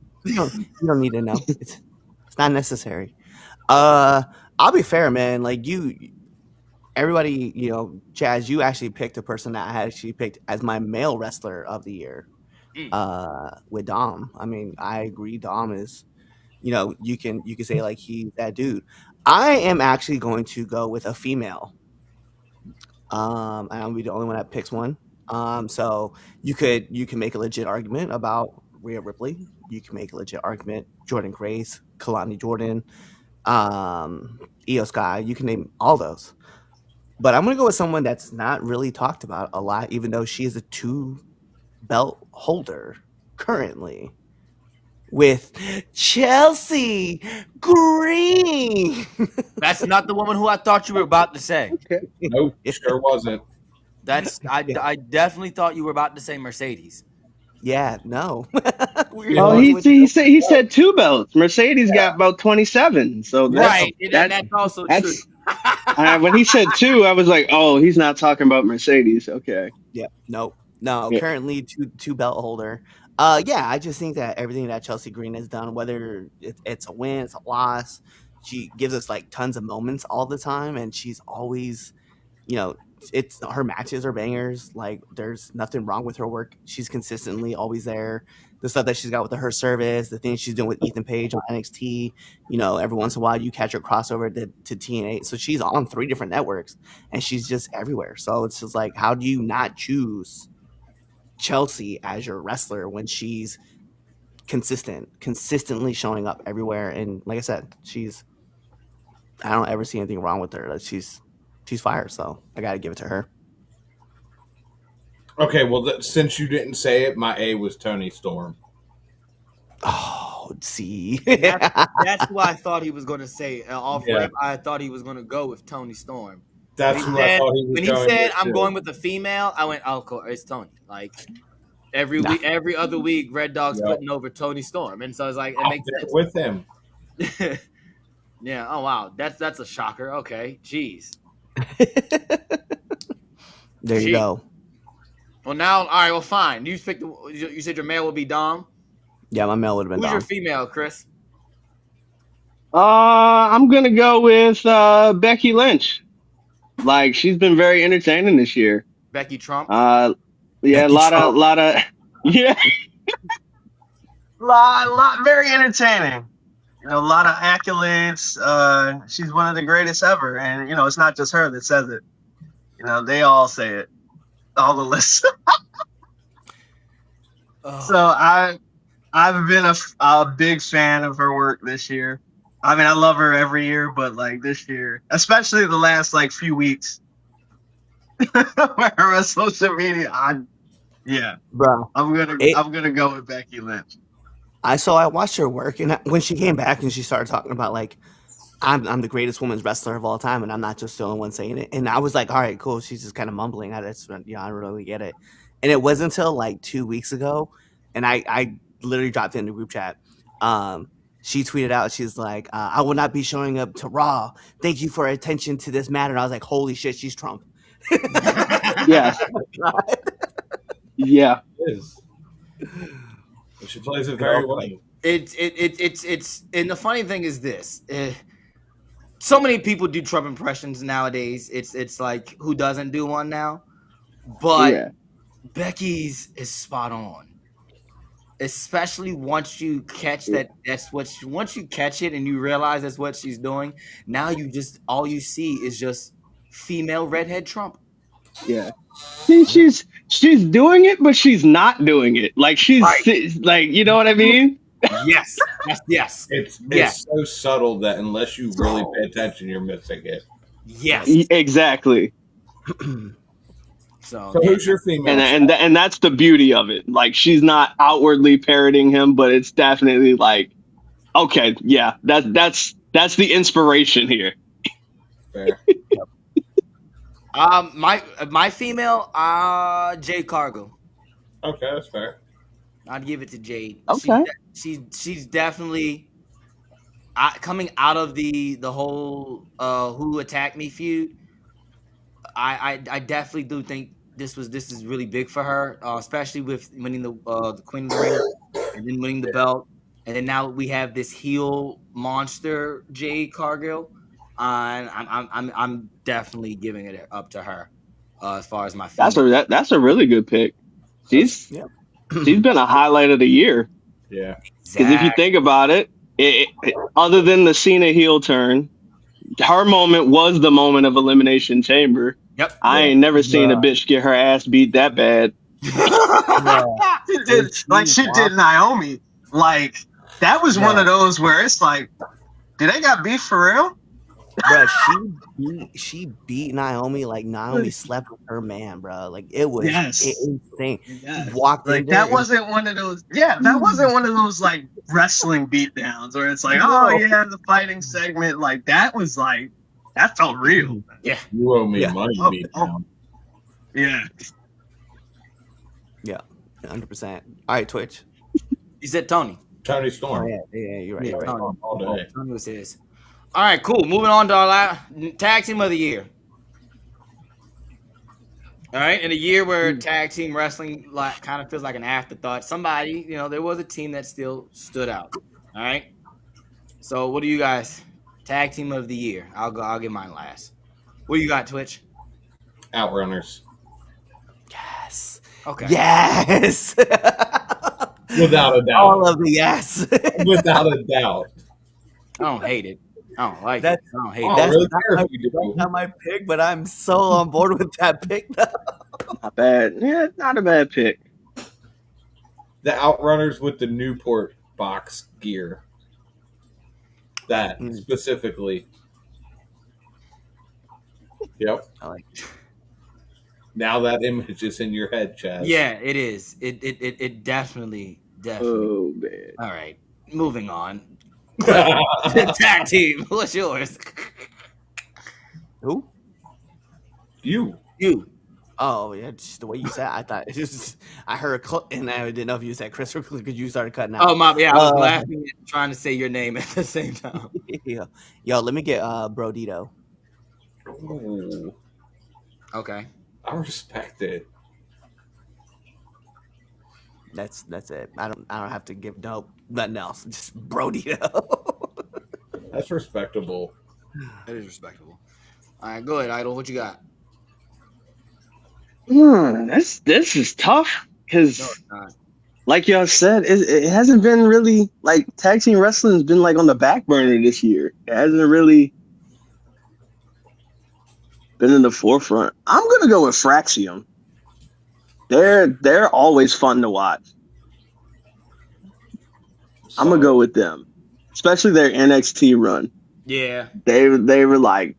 S5: don't need to know. It's not necessary. I'll be fair, man. Like everybody, Chaz, you actually picked a person that I actually picked as my male wrestler of the year. with Dom. I mean, I agree. Dom is, you can say like he's that dude. I am actually going to go with a female. And I'll be the only one that picks one. So you can make a legit argument about Rhea Ripley. You can make a legit argument Jordan Grace, Kalani Jordan, Io Sky. You can name all those. But I'm gonna go with someone that's not really talked about a lot, even though she is a 2 belt holder currently with Chelsea Green.
S1: That's not the woman who I thought you were about to say.
S7: Okay.
S6: Nope, sure wasn't.
S1: I definitely thought you were about to say Mercedes.
S5: Yeah, no. We're
S7: Oh,
S5: going with
S7: he said 2 belts. Mercedes got about 27. So
S1: Right, and that's also true.
S7: that's when he said 2, I was like, oh, he's not talking about Mercedes. Okay.
S5: Yeah, no.
S7: Yeah.
S5: Currently two belt holder. Yeah, I just think that everything that Chelsea Green has done, whether it's a win, it's a loss, she gives us like tons of moments all the time, and she's always, you know, it's her matches are bangers. Like there's nothing wrong with her work. She's consistently always there. The stuff that she's got with her service, the things she's doing with Ethan Page on NXT, every once in a while you catch her crossover to TNA. So she's on 3 different networks and she's just everywhere. So it's just like, how do you not choose Chelsea as your wrestler when she's consistently showing up everywhere? And like I said, I don't ever see anything wrong with her. Like she's fire. So I got to give it to her.
S6: Okay, well, since you didn't say it, my A was Tony Storm.
S5: Oh, see,
S1: That's who I thought he was going to say. Off
S6: Yeah.
S1: rip, I thought he was going to go with Tony Storm.
S6: That's who I thought he was
S1: When he
S6: going
S1: said,
S6: with,
S1: "I'm
S6: too.
S1: going with the female," I went, "Oh, cool, it's Tony." Like every week, every other week, Red Dog's
S6: Yep.
S1: putting over Tony Storm, and so I was like, it
S6: I'm
S1: makes
S6: there
S1: sense.
S6: with him.
S1: Yeah. Oh wow, that's a shocker. Okay. Jeez.
S5: There you go.
S1: Well, now, all right. Well, fine. You picked. You said your male would be Dom.
S5: Yeah, my male would have been
S1: Who's
S5: Dom.
S1: your female, Chris?
S7: I'm gonna go with Becky Lynch. Like she's been very entertaining this year.
S1: Becky Trump.
S7: Yeah,
S5: Becky
S7: a lot
S5: Trump.
S7: of yeah.
S8: lot, very entertaining. A lot of accolades. She's one of the greatest ever, and it's not just her that says it. They all say it. All the lists. So I've been a big fan of her work this year. I mean, I love her every year, but like this year, especially the last like few weeks, where her on social media,
S5: Bro,
S8: I'm gonna go with Becky Lynch.
S5: I watched her work, and when she came back and she started talking about like, I'm the greatest women's wrestler of all time, and I'm not just the only one saying it. And I was like, all right, cool. She's just kind of mumbling. I don't really get it. And it wasn't until like 2 weeks ago, and I literally dropped it in the group chat. She tweeted out, she's like, I will not be showing up to Raw. Thank you for attention to this matter. And I was like, holy shit, she's Trump.
S7: Yes. Yeah.
S6: It is. She plays it very well.
S1: It's and the funny thing is this. So many people do Trump impressions nowadays. It's like who doesn't do one now? But
S7: Yeah.
S1: Becky's is spot on. Especially once you catch once you catch it and you realize that's what she's doing, now all you see is just female redhead Trump.
S7: Yeah. See, she's doing it, but she's not doing it. Like she's like, you know what I mean?
S1: Yes. Yes.
S6: It's so subtle that unless you really pay attention, you're missing it.
S1: Yes.
S7: Exactly.
S1: So
S6: who's your female?
S7: And that's the beauty of it. Like she's not outwardly parroting him, but it's definitely like, okay, yeah, that's the inspiration here.
S6: Fair.
S1: My female, Jade Cargill.
S6: Okay, that's fair.
S1: I'd give it to Jade.
S7: Okay.
S1: She's definitely coming out of the whole Who Attacked Me feud. I definitely do think this is really big for her, especially with winning the Queen of the Ring and then winning the belt, and then now we have this heel monster Jade Cargill. I'm definitely giving it up to her as far as my female.
S7: That's a really good pick. She's she's been a highlight of the year.
S6: Yeah.
S7: Because if you think about it, other than the Cena heel turn, her moment was the moment of Elimination Chamber.
S1: Yep.
S7: I ain't never seen a bitch get her ass beat that bad.
S8: She did Naomi. Like, that was one of those where it's like, do they got beef for real?
S5: Bro, she beat Naomi like Naomi slept with her man, bro. Like it was insane.
S8: Yes.
S5: Walked
S8: like
S5: in
S8: that
S5: there
S8: wasn't one of those. Yeah, that wasn't one of those like wrestling beatdowns where it's like, oh yeah, the fighting segment. Like that was like that felt real.
S1: Yeah.
S6: You owe me money, beat down.
S8: Yeah.
S5: Yeah, 100%. All right, Twitch.
S1: You said Tony.
S6: Tony Storm.
S5: Oh, yeah, you're right. You're right.
S1: Tony.
S6: All day.
S1: Tony was his. All right, cool. Moving on to our tag team of the year. All right, in a year where tag team wrestling like kind of feels like an afterthought, somebody, there was a team that still stood out. All right. So, what do you guys? Tag team of the year. I'll get mine last. What do you got, Twitch?
S6: Outrunners.
S5: Yes.
S1: Okay.
S5: Yes.
S6: Without a doubt.
S5: All of the yes.
S6: Without a doubt.
S1: I don't hate it. I don't like
S5: That's-
S1: it. I don't hate
S6: I
S1: it.
S6: don't really
S5: not
S6: care
S5: my-
S6: if you do.
S5: That's not my pick, but I'm so on board with that pick.
S7: Not bad. Yeah, not a bad pick.
S6: The Outrunners with the Newport box gear. That specifically. Yep.
S5: I like it.
S6: Now that image is in your head, Chaz.
S1: Yeah, it is. It definitely.
S7: Oh man.
S1: All right, moving on. Tag team. What's yours?
S5: Who?
S6: You.
S5: Oh yeah, just the way you said it, I thought I heard a clip and I didn't know if you said Chris or because you started cutting out.
S1: Oh my, yeah, I was laughing and trying to say your name at the same time.
S5: Yeah. Yo, let me get Brodito.
S6: Ooh,
S1: Okay.
S6: I respect it.
S5: That's it. I don't have to give nothing else. Just Brodito.
S6: That's respectable.
S1: That is respectable. All right, go ahead, Idol. What you got?
S7: This is tough because,
S1: No, it's not.
S7: like y'all said, it hasn't been really like tag team wrestling has been like on the back burner this year. It hasn't really been in the forefront. I'm gonna go with Fraxium. They're always fun to watch. I'm gonna go with them, especially their NXT run.
S1: Yeah.
S7: They were like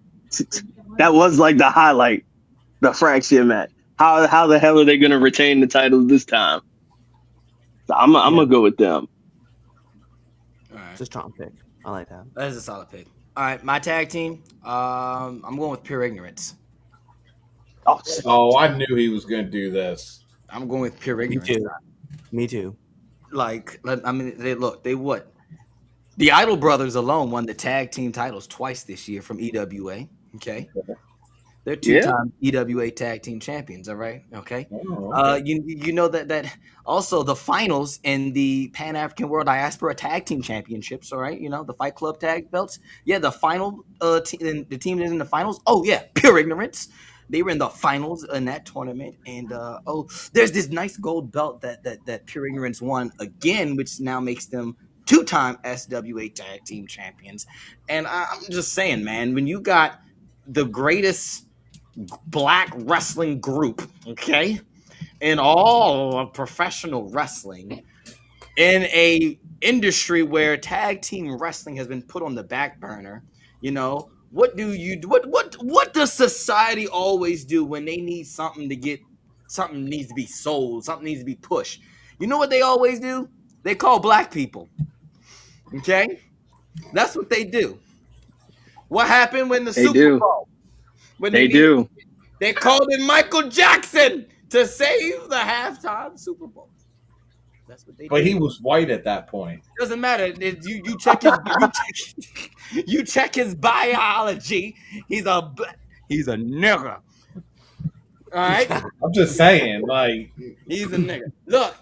S7: that was like the highlight, the Fraxium match. How the hell are they gonna retain the titles this time? So I'm gonna go with them.
S1: All right.
S5: It's a strong pick. I like that.
S1: That is a solid pick. All right, my tag team. I'm going with Pure Ignorance.
S6: Oh, I knew he was going to do this.
S1: I'm going with Pure
S5: Me
S1: Ignorance.
S5: too. Me too.
S1: Like, I mean, they what? The Idol Brothers alone won the tag team titles twice this year from EWA. Okay. They're two-time EWA tag team champions. All right. Okay.
S6: Oh, okay.
S1: You know that also the finals in the Pan African World Diaspora Tag Team Championships. All right. You know the Fight Club tag belts. Yeah. The final the team is in the finals. Oh yeah. Pure Ignorance. They were in the finals in that tournament, and there's this nice gold belt that Pure Ignorance won again, which now makes them two-time SWA tag team champions. And I'm just saying, man, when you got the greatest black wrestling group, okay, in all of professional wrestling, in a industry where tag team wrestling has been put on the back burner, what does society always do when they need something something needs to be sold, something needs to be pushed? You know what they always do? They call black people. Okay? That's what they do. What happened when the Super Bowl? When they called in Michael Jackson to save the halftime Super Bowl. That's what they
S6: But
S1: did.
S6: he was white at that point.
S1: Doesn't matter. You check his you check his biology. He's a nigger. All right.
S6: I'm just saying, like,
S1: He's a nigger. Look,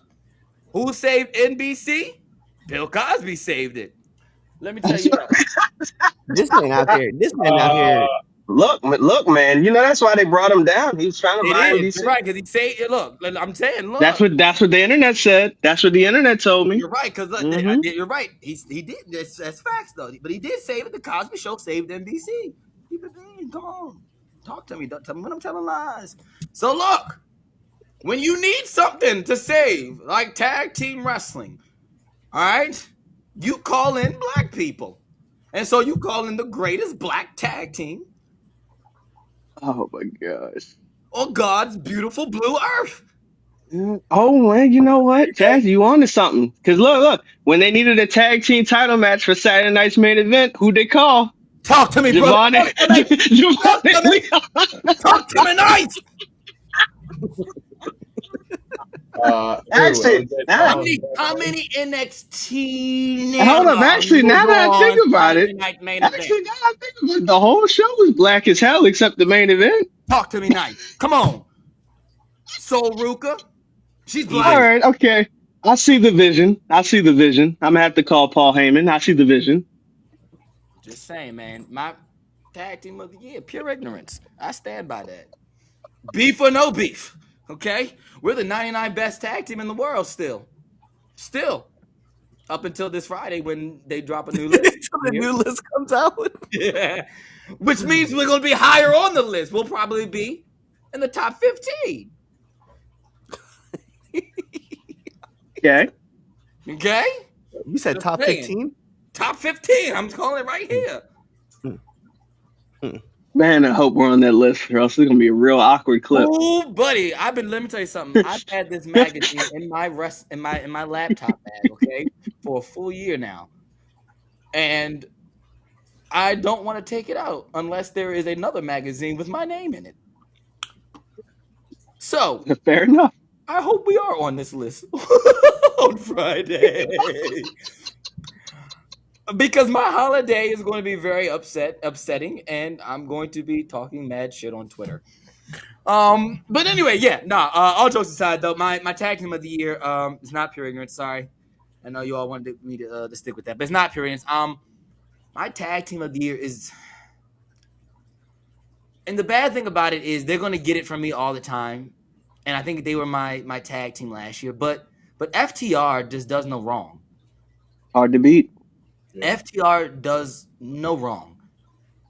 S1: who saved NBC? Bill Cosby saved it. Let me tell you.
S5: This man out here
S7: Look, man. You know that's why they brought him down. He was trying to
S1: It
S7: buy
S1: is.
S7: NBC.
S1: You're right, because he say, look, I'm saying,
S7: That's
S1: look.
S7: what the internet said. That's what the internet told me.
S1: You're right, because
S7: Mm-hmm.
S1: you're right. He did. That's facts, though. But he did save it. The Cosby Show saved NBC. Keep it being. Come on. Talk to me. Don't tell me when I'm telling lies. So, look. When you need something to save, like tag team wrestling, all right, you call in black people. And so you call in the greatest black tag team
S7: Oh my gosh.
S1: on God's beautiful blue earth.
S7: Oh man, you know what,
S1: Okay?
S7: Chaz, you on to something? Because look, when they needed a tag team title match for Saturday night's main event, who'd they call?
S1: Talk to me, brother.
S7: Javon
S1: Talk to me. Talk
S7: Javon
S1: to
S7: and
S1: me.
S7: Leon.
S1: Talk to me nice.
S7: Actually, now,
S1: How many NXT
S7: hold up. Actually, now that I think about
S1: Saturday
S7: it,
S1: night main event?
S7: actually, now that I think about it, the whole show was black as hell except the main event.
S1: Talk to me nice. Come on. Soul Ruka. She's black.
S7: All right, okay. I see the vision. I'm gonna have to call Paul Heyman. I see the vision.
S1: Just saying, man. My tag team of the year, pure ignorance. I stand by that. Beef or no beef, okay? We're the 99 best tag team in the world still. Still. Up until this Friday when they drop a new list.
S5: Until the new list comes out.
S1: Yeah. Which means we're going to be higher on the list. We'll probably be in the top 15.
S7: Okay.
S1: Okay?
S5: You said
S1: Just
S5: top
S1: saying.
S5: 15?
S1: Top 15. I'm calling it right here.
S7: Man, I hope we're on that list, or else it's gonna be a real awkward clip.
S1: Oh, buddy, let me tell you something. I've had this magazine in my laptop bag, okay, for a full year now. And I don't want to take it out unless there is another magazine with my name in it. So,
S7: Fair enough.
S1: I hope we are on this list on Friday. Because my holiday is going to be very upsetting, and I'm going to be talking mad shit on Twitter. But anyway, yeah, all jokes aside, though, my tag team of the year is not pure ignorance. Sorry, I know you all wanted me to stick with that, but it's not pure ignorance. My tag team of the year is, and the bad thing about it is they're going to get it from me all the time, and I think they were my tag team last year. But FTR just does no wrong.
S7: Hard to beat.
S6: Yeah.
S1: FTR does no wrong,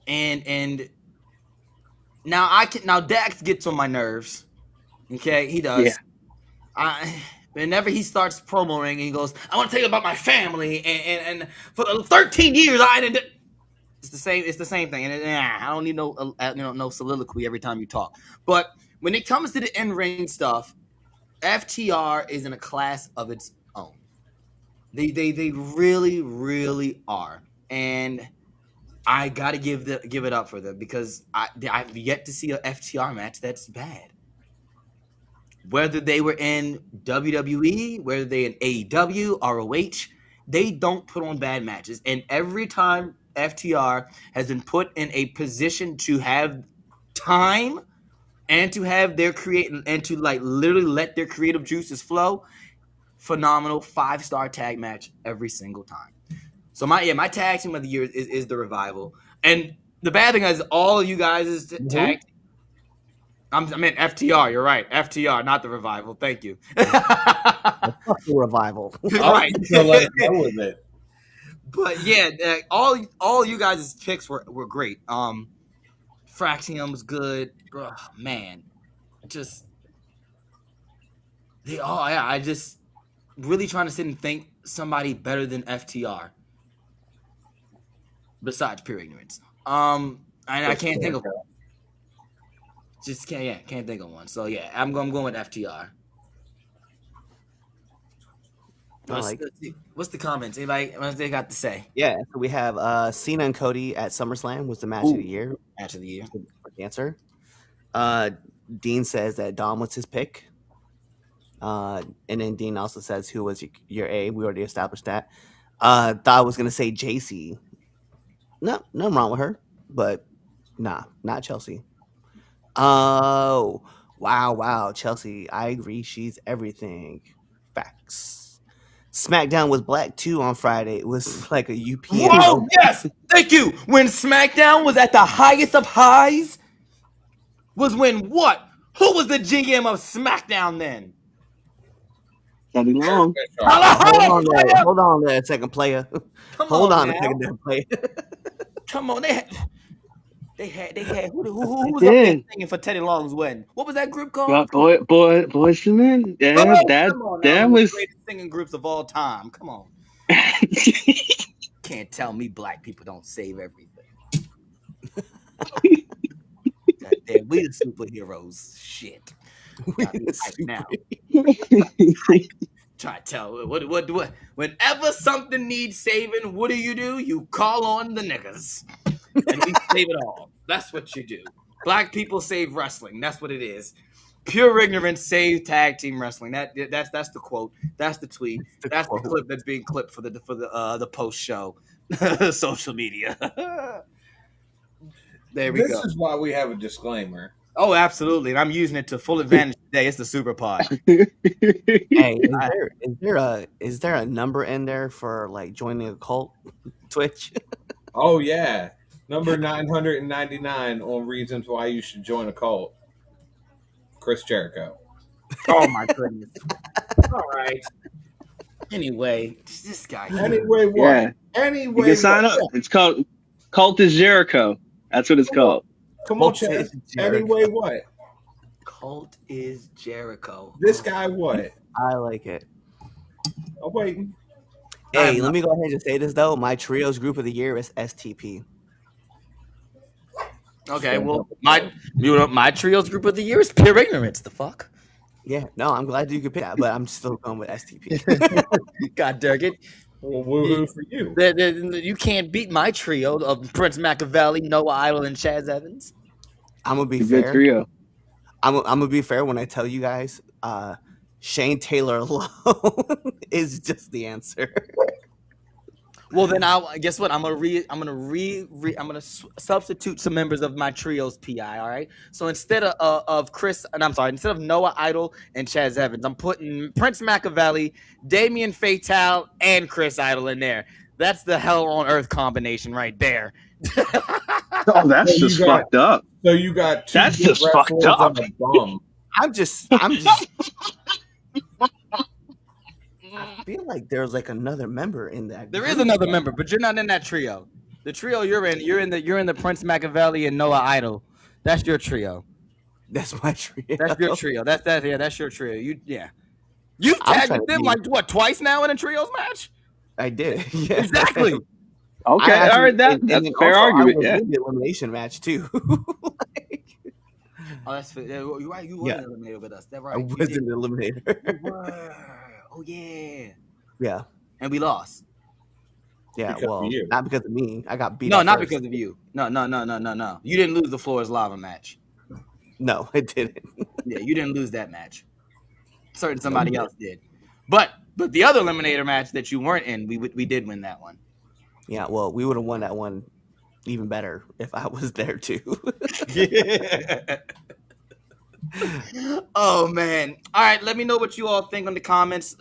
S1: and now Dax gets on my nerves. Okay, he does.
S7: Yeah.
S1: Whenever he starts promoting, he goes, "I want to tell you about my family, and for 13 years I didn't." It's the same thing, and I don't need no soliloquy every time you talk. But when it comes to the in-ring stuff, FTR is in a class of its own. They really, really are, and I gotta give it up for them because I've yet to see a FTR match that's bad. Whether they were in WWE, whether they in AEW, ROH, they don't put on bad matches. And every time FTR has been put in a position to have time and to have their and to like literally let their creative juices flow, phenomenal 5-star tag match every single time. So my tag team of the year is the Revival. And the bad thing is all of you guys is tag. I meant FTR. You're right, FTR, not the Revival. Thank you.
S5: Fuck the Revival.
S1: Right.
S6: So like, go with it.
S1: But yeah, all you guys' picks were great. Fraxium was good. Ugh, man, just I just really trying to sit and think somebody better than FTR besides pure ignorance. And I can't think of one. Just can't think of one. So yeah, I'm going with FTR. What's the comments? Anybody what they got to say?
S5: Yeah, so we have Cena and Cody at SummerSlam was the match of the year.
S1: Match of the year.
S5: For answer. Dean says that Dom was his pick. And then Dean also says who was your A. We already established that. Thought I was gonna say JC. No, nothing wrong with her, but nah, not Chelsea. Oh, wow, Chelsea. I agree. She's everything. Facts. SmackDown was black too on Friday. It was like a UPN.
S1: Whoa, yes, thank you. When SmackDown was at the highest of highs, was when what? Who was the GM of SmackDown then?
S7: Teddy Long.
S5: Hold on there, second player.
S1: Come
S5: Hold on
S1: now.
S5: a second there, player.
S1: Come on, they had who was up there singing for Teddy Long's wedding? What was that group called?
S7: Boys to Men. Yeah,
S1: Come on now,
S7: that
S1: one of the
S7: was.
S1: greatest singing groups of all time. Come on, can't tell me black people don't save everything. God damn, we the superheroes. Shit. Now. Try to tell what whenever something needs saving, what do? You call on the niggas. And we save it all. That's what you do. Black people save wrestling. That's what it is. Pure ignorance save tag team wrestling. That's the quote. That's the tweet. That's the clip that's being clipped for the post show social media. There we go.
S6: This is why we have a disclaimer.
S1: Oh, absolutely. And I'm using it to full advantage today. It's the super pod.
S5: Hey, is there a number in there for like joining a cult? Twitch.
S6: Oh yeah, number 999 on reasons why you should join a cult. Chris Jericho.
S1: Oh my goodness. All right. Anyway, this guy.
S6: Anyway, what?
S7: Yeah.
S6: Anyway,
S7: You can sign up. It's called Cult is Jericho. That's what it's called.
S6: Come on, Chaz. Anyway, what?
S1: Cult is Jericho.
S6: This guy, what?
S5: I like it.
S6: I'm waiting.
S5: Hey, let me go ahead and say this though. My trios group of the year is STP.
S1: Okay, well, my trios group of the year is Pure Ignorance. The fuck?
S5: Yeah, no, I'm glad you could pick that, but I'm still going with STP.
S1: God dang it.
S6: Well, woohoo for you.
S1: You can't beat my trio of Prince Machiavelli, Noah Idol, and Chaz Evans.
S5: I'm gonna be
S7: It's a good
S5: fair.
S7: trio.
S5: I'm gonna be fair when I tell you guys, Shane Taylor alone is just the answer.
S1: Well, then guess what? I'm gonna substitute some members of my trio's PI. All right. So instead instead of Noah Idol and Chaz Evans, I'm putting Prince Machiavelli, Damien Fatale, and Chris Idol in there. That's the hell on earth combination right there.
S7: Oh, that's just fucked up.
S6: So you got two.
S7: That's just fucked up.
S5: I'm just. I feel like there's like another member in that.
S1: There is another member, but you're not in that trio. The trio you're in the Prince Machiavelli and Noah Idol. That's your trio.
S5: That's my trio.
S1: That's your trio. That's your trio. You tagged with them like what, twice now in a trios match?
S5: I did. Yeah.
S1: Exactly.
S7: Okay, all right, that's a fair argument.
S5: I was
S7: Yeah,
S5: in the elimination match too.
S1: Oh, that's fair. You right. You were eliminated with us. That's right.
S5: I was in the eliminator.
S1: Oh yeah.
S5: Yeah.
S1: And we lost.
S5: Yeah.
S6: Because
S5: well,
S6: of you.
S5: not because of me. I got beat.
S1: No,
S5: up
S1: not
S5: first.
S1: because of you. No. You didn't lose the Floor is Lava match.
S5: No, it didn't.
S1: Yeah, you didn't lose that match. Somebody else did. But the other eliminator match that you weren't in, we did win that one.
S5: Yeah. Well, we would have won that one even better if I was there too.
S1: Yeah. Oh man. All right, let me know what you all think in the comments.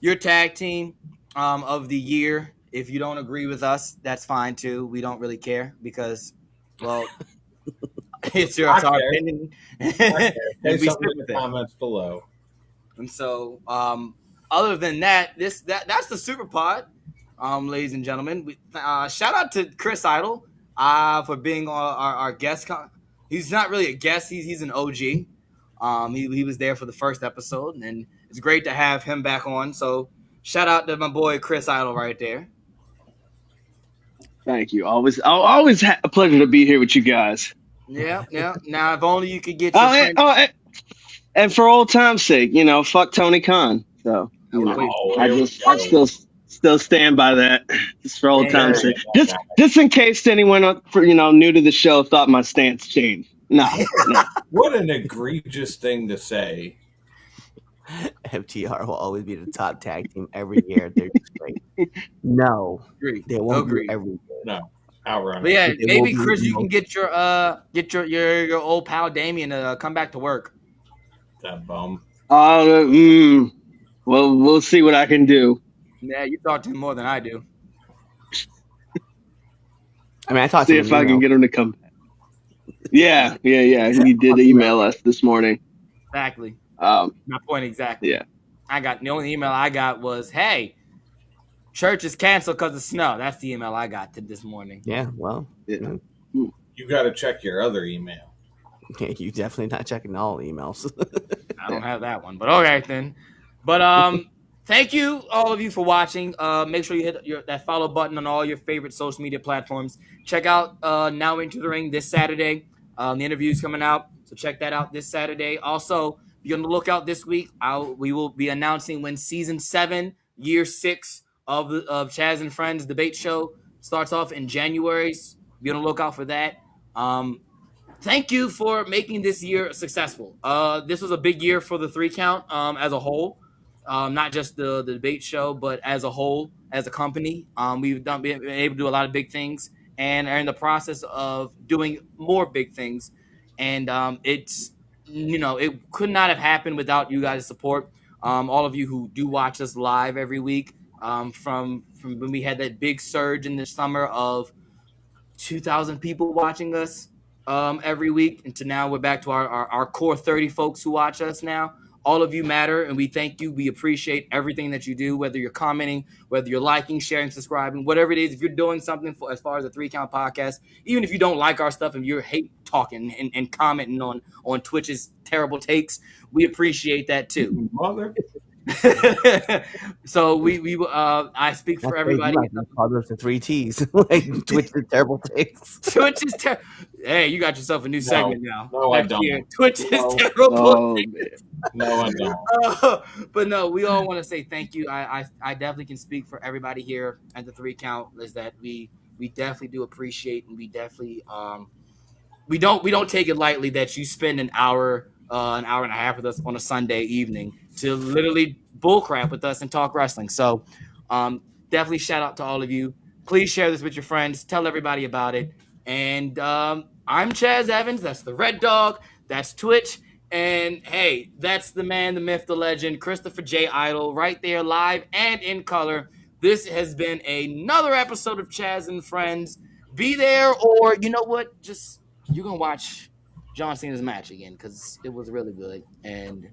S1: Your tag team of the year. If you don't agree with us, that's fine too. We don't really care because, well, it's our opinion.
S6: Say something in the comments below.
S1: And so, other than that, that's the Super Pod, ladies and gentlemen. Shout out to Chris Idol for being our guest. He's not really a guest. He's an OG. He was there for the first episode, and it's great to have him back on. So shout out to my boy Chris Idol right there.
S7: thank you. Always a pleasure to be here with you guys.
S1: Yeah. Now, if only you could get your friend.
S7: And for old time's sake, fuck Tony Khan. So I still stand by that. Just for old time's sake. Just in case anyone new to the show thought my stance changed. No.
S6: What an egregious thing to say.
S5: FTR will always be the top tag team every year. They're just great. No, they won't be every year.
S6: No, outrun.
S1: But yeah, maybe Chris, you can get your old pal Damien to come back to work.
S6: That bum.
S7: Well, we'll see what I can do.
S1: Yeah, you talk to him more than I do.
S5: I mean, I talked
S7: See
S5: to him.
S7: if I can get him to come. Yeah. He did email us this morning.
S1: Exactly.
S7: My
S1: point exactly.
S7: Yeah.
S1: The only email I got was, "Hey, church is canceled because of snow." That's the email I got this morning.
S5: Yeah, well,
S7: Yeah.
S6: You got to check your other email.
S5: Yeah, you definitely not checking all emails.
S1: I don't have that one, but okay then. But thank you all of you for watching. Make sure you hit that follow button on all your favorite social media platforms. Check out Now Into the Ring this Saturday. The interview's coming out, so check that out this Saturday. Also, be on the lookout this week. We will be announcing when season 7, year 6 of Chaz and Friends debate show starts off in January. Be on the lookout for that. Thank you for making this year successful. This was a big year for the 3 Count as a whole, not just the debate show, but as a whole, as a company. We've been able to do a lot of big things and are in the process of doing more big things. And it's, it could not have happened without you guys' support. All of you who do watch us live every week, from when we had that big surge in the summer of 2,000 people watching us every week, and to now we're back to our core 30 folks who watch us now. All of you matter, and we thank you. We appreciate everything that you do, whether you're commenting, whether you're liking, sharing, subscribing, whatever it is. If you're doing something as far as the 3 Count podcast, even if you don't like our stuff and you hate talking and commenting on Twitch's terrible takes, we appreciate that too.
S6: Mother.
S1: So I speak for everybody.
S5: Father to 3 T's. Like Twitch is terrible takes.
S1: Twitch is terrible. Hey, you got yourself a new segment now.
S6: No, I don't.
S1: Year. Twitch is terrible.
S6: No, I don't.
S1: But no, we all want to say thank you. I definitely can speak for everybody here at the 3 Count. Is that we definitely do appreciate, and we definitely we don't take it lightly that you spend an hour and a half with us on a Sunday evening to literally bullcrap with us and talk wrestling. So definitely shout out to all of you. Please share this with your friends. Tell everybody about it. And I'm Chaz Evans. That's the Red Dog. That's Twitch. And hey, that's the man, the myth, the legend, Christopher J. Idol, right there live and in color. This has been another episode of Chaz and Friends. Be there, or you know what? You're going to watch John Cena's match again because it was really good. And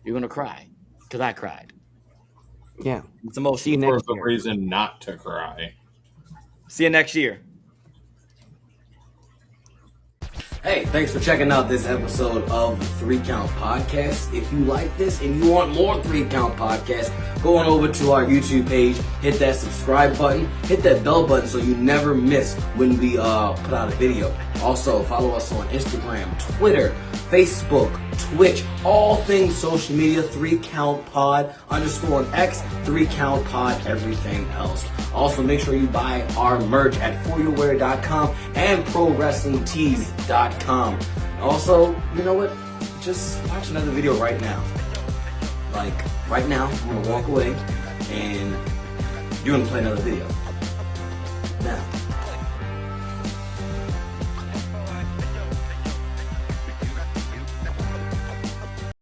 S1: you're going to cry because I cried.
S5: Yeah.
S1: It's emotional.
S5: See you next
S6: There's
S5: year.
S6: a reason not to cry.
S1: See you next year. Hey, thanks for checking out this episode of the 3 Count Podcast. If you like this and you want more 3 Count Podcasts, go on over to our YouTube page, hit that subscribe button, hit that bell button so you never miss when we put out a video. Also, follow us on Instagram, Twitter, Facebook, Twitch, all things social media, 3 Count Pod, _ on X, 3 Count Pod, everything else. Also, make sure you buy our merch at foryourwear.com and prowrestlingtees.com. Also, you know what? Just watch another video right now. Like, right now, I'm going to walk away and you're going to play another video.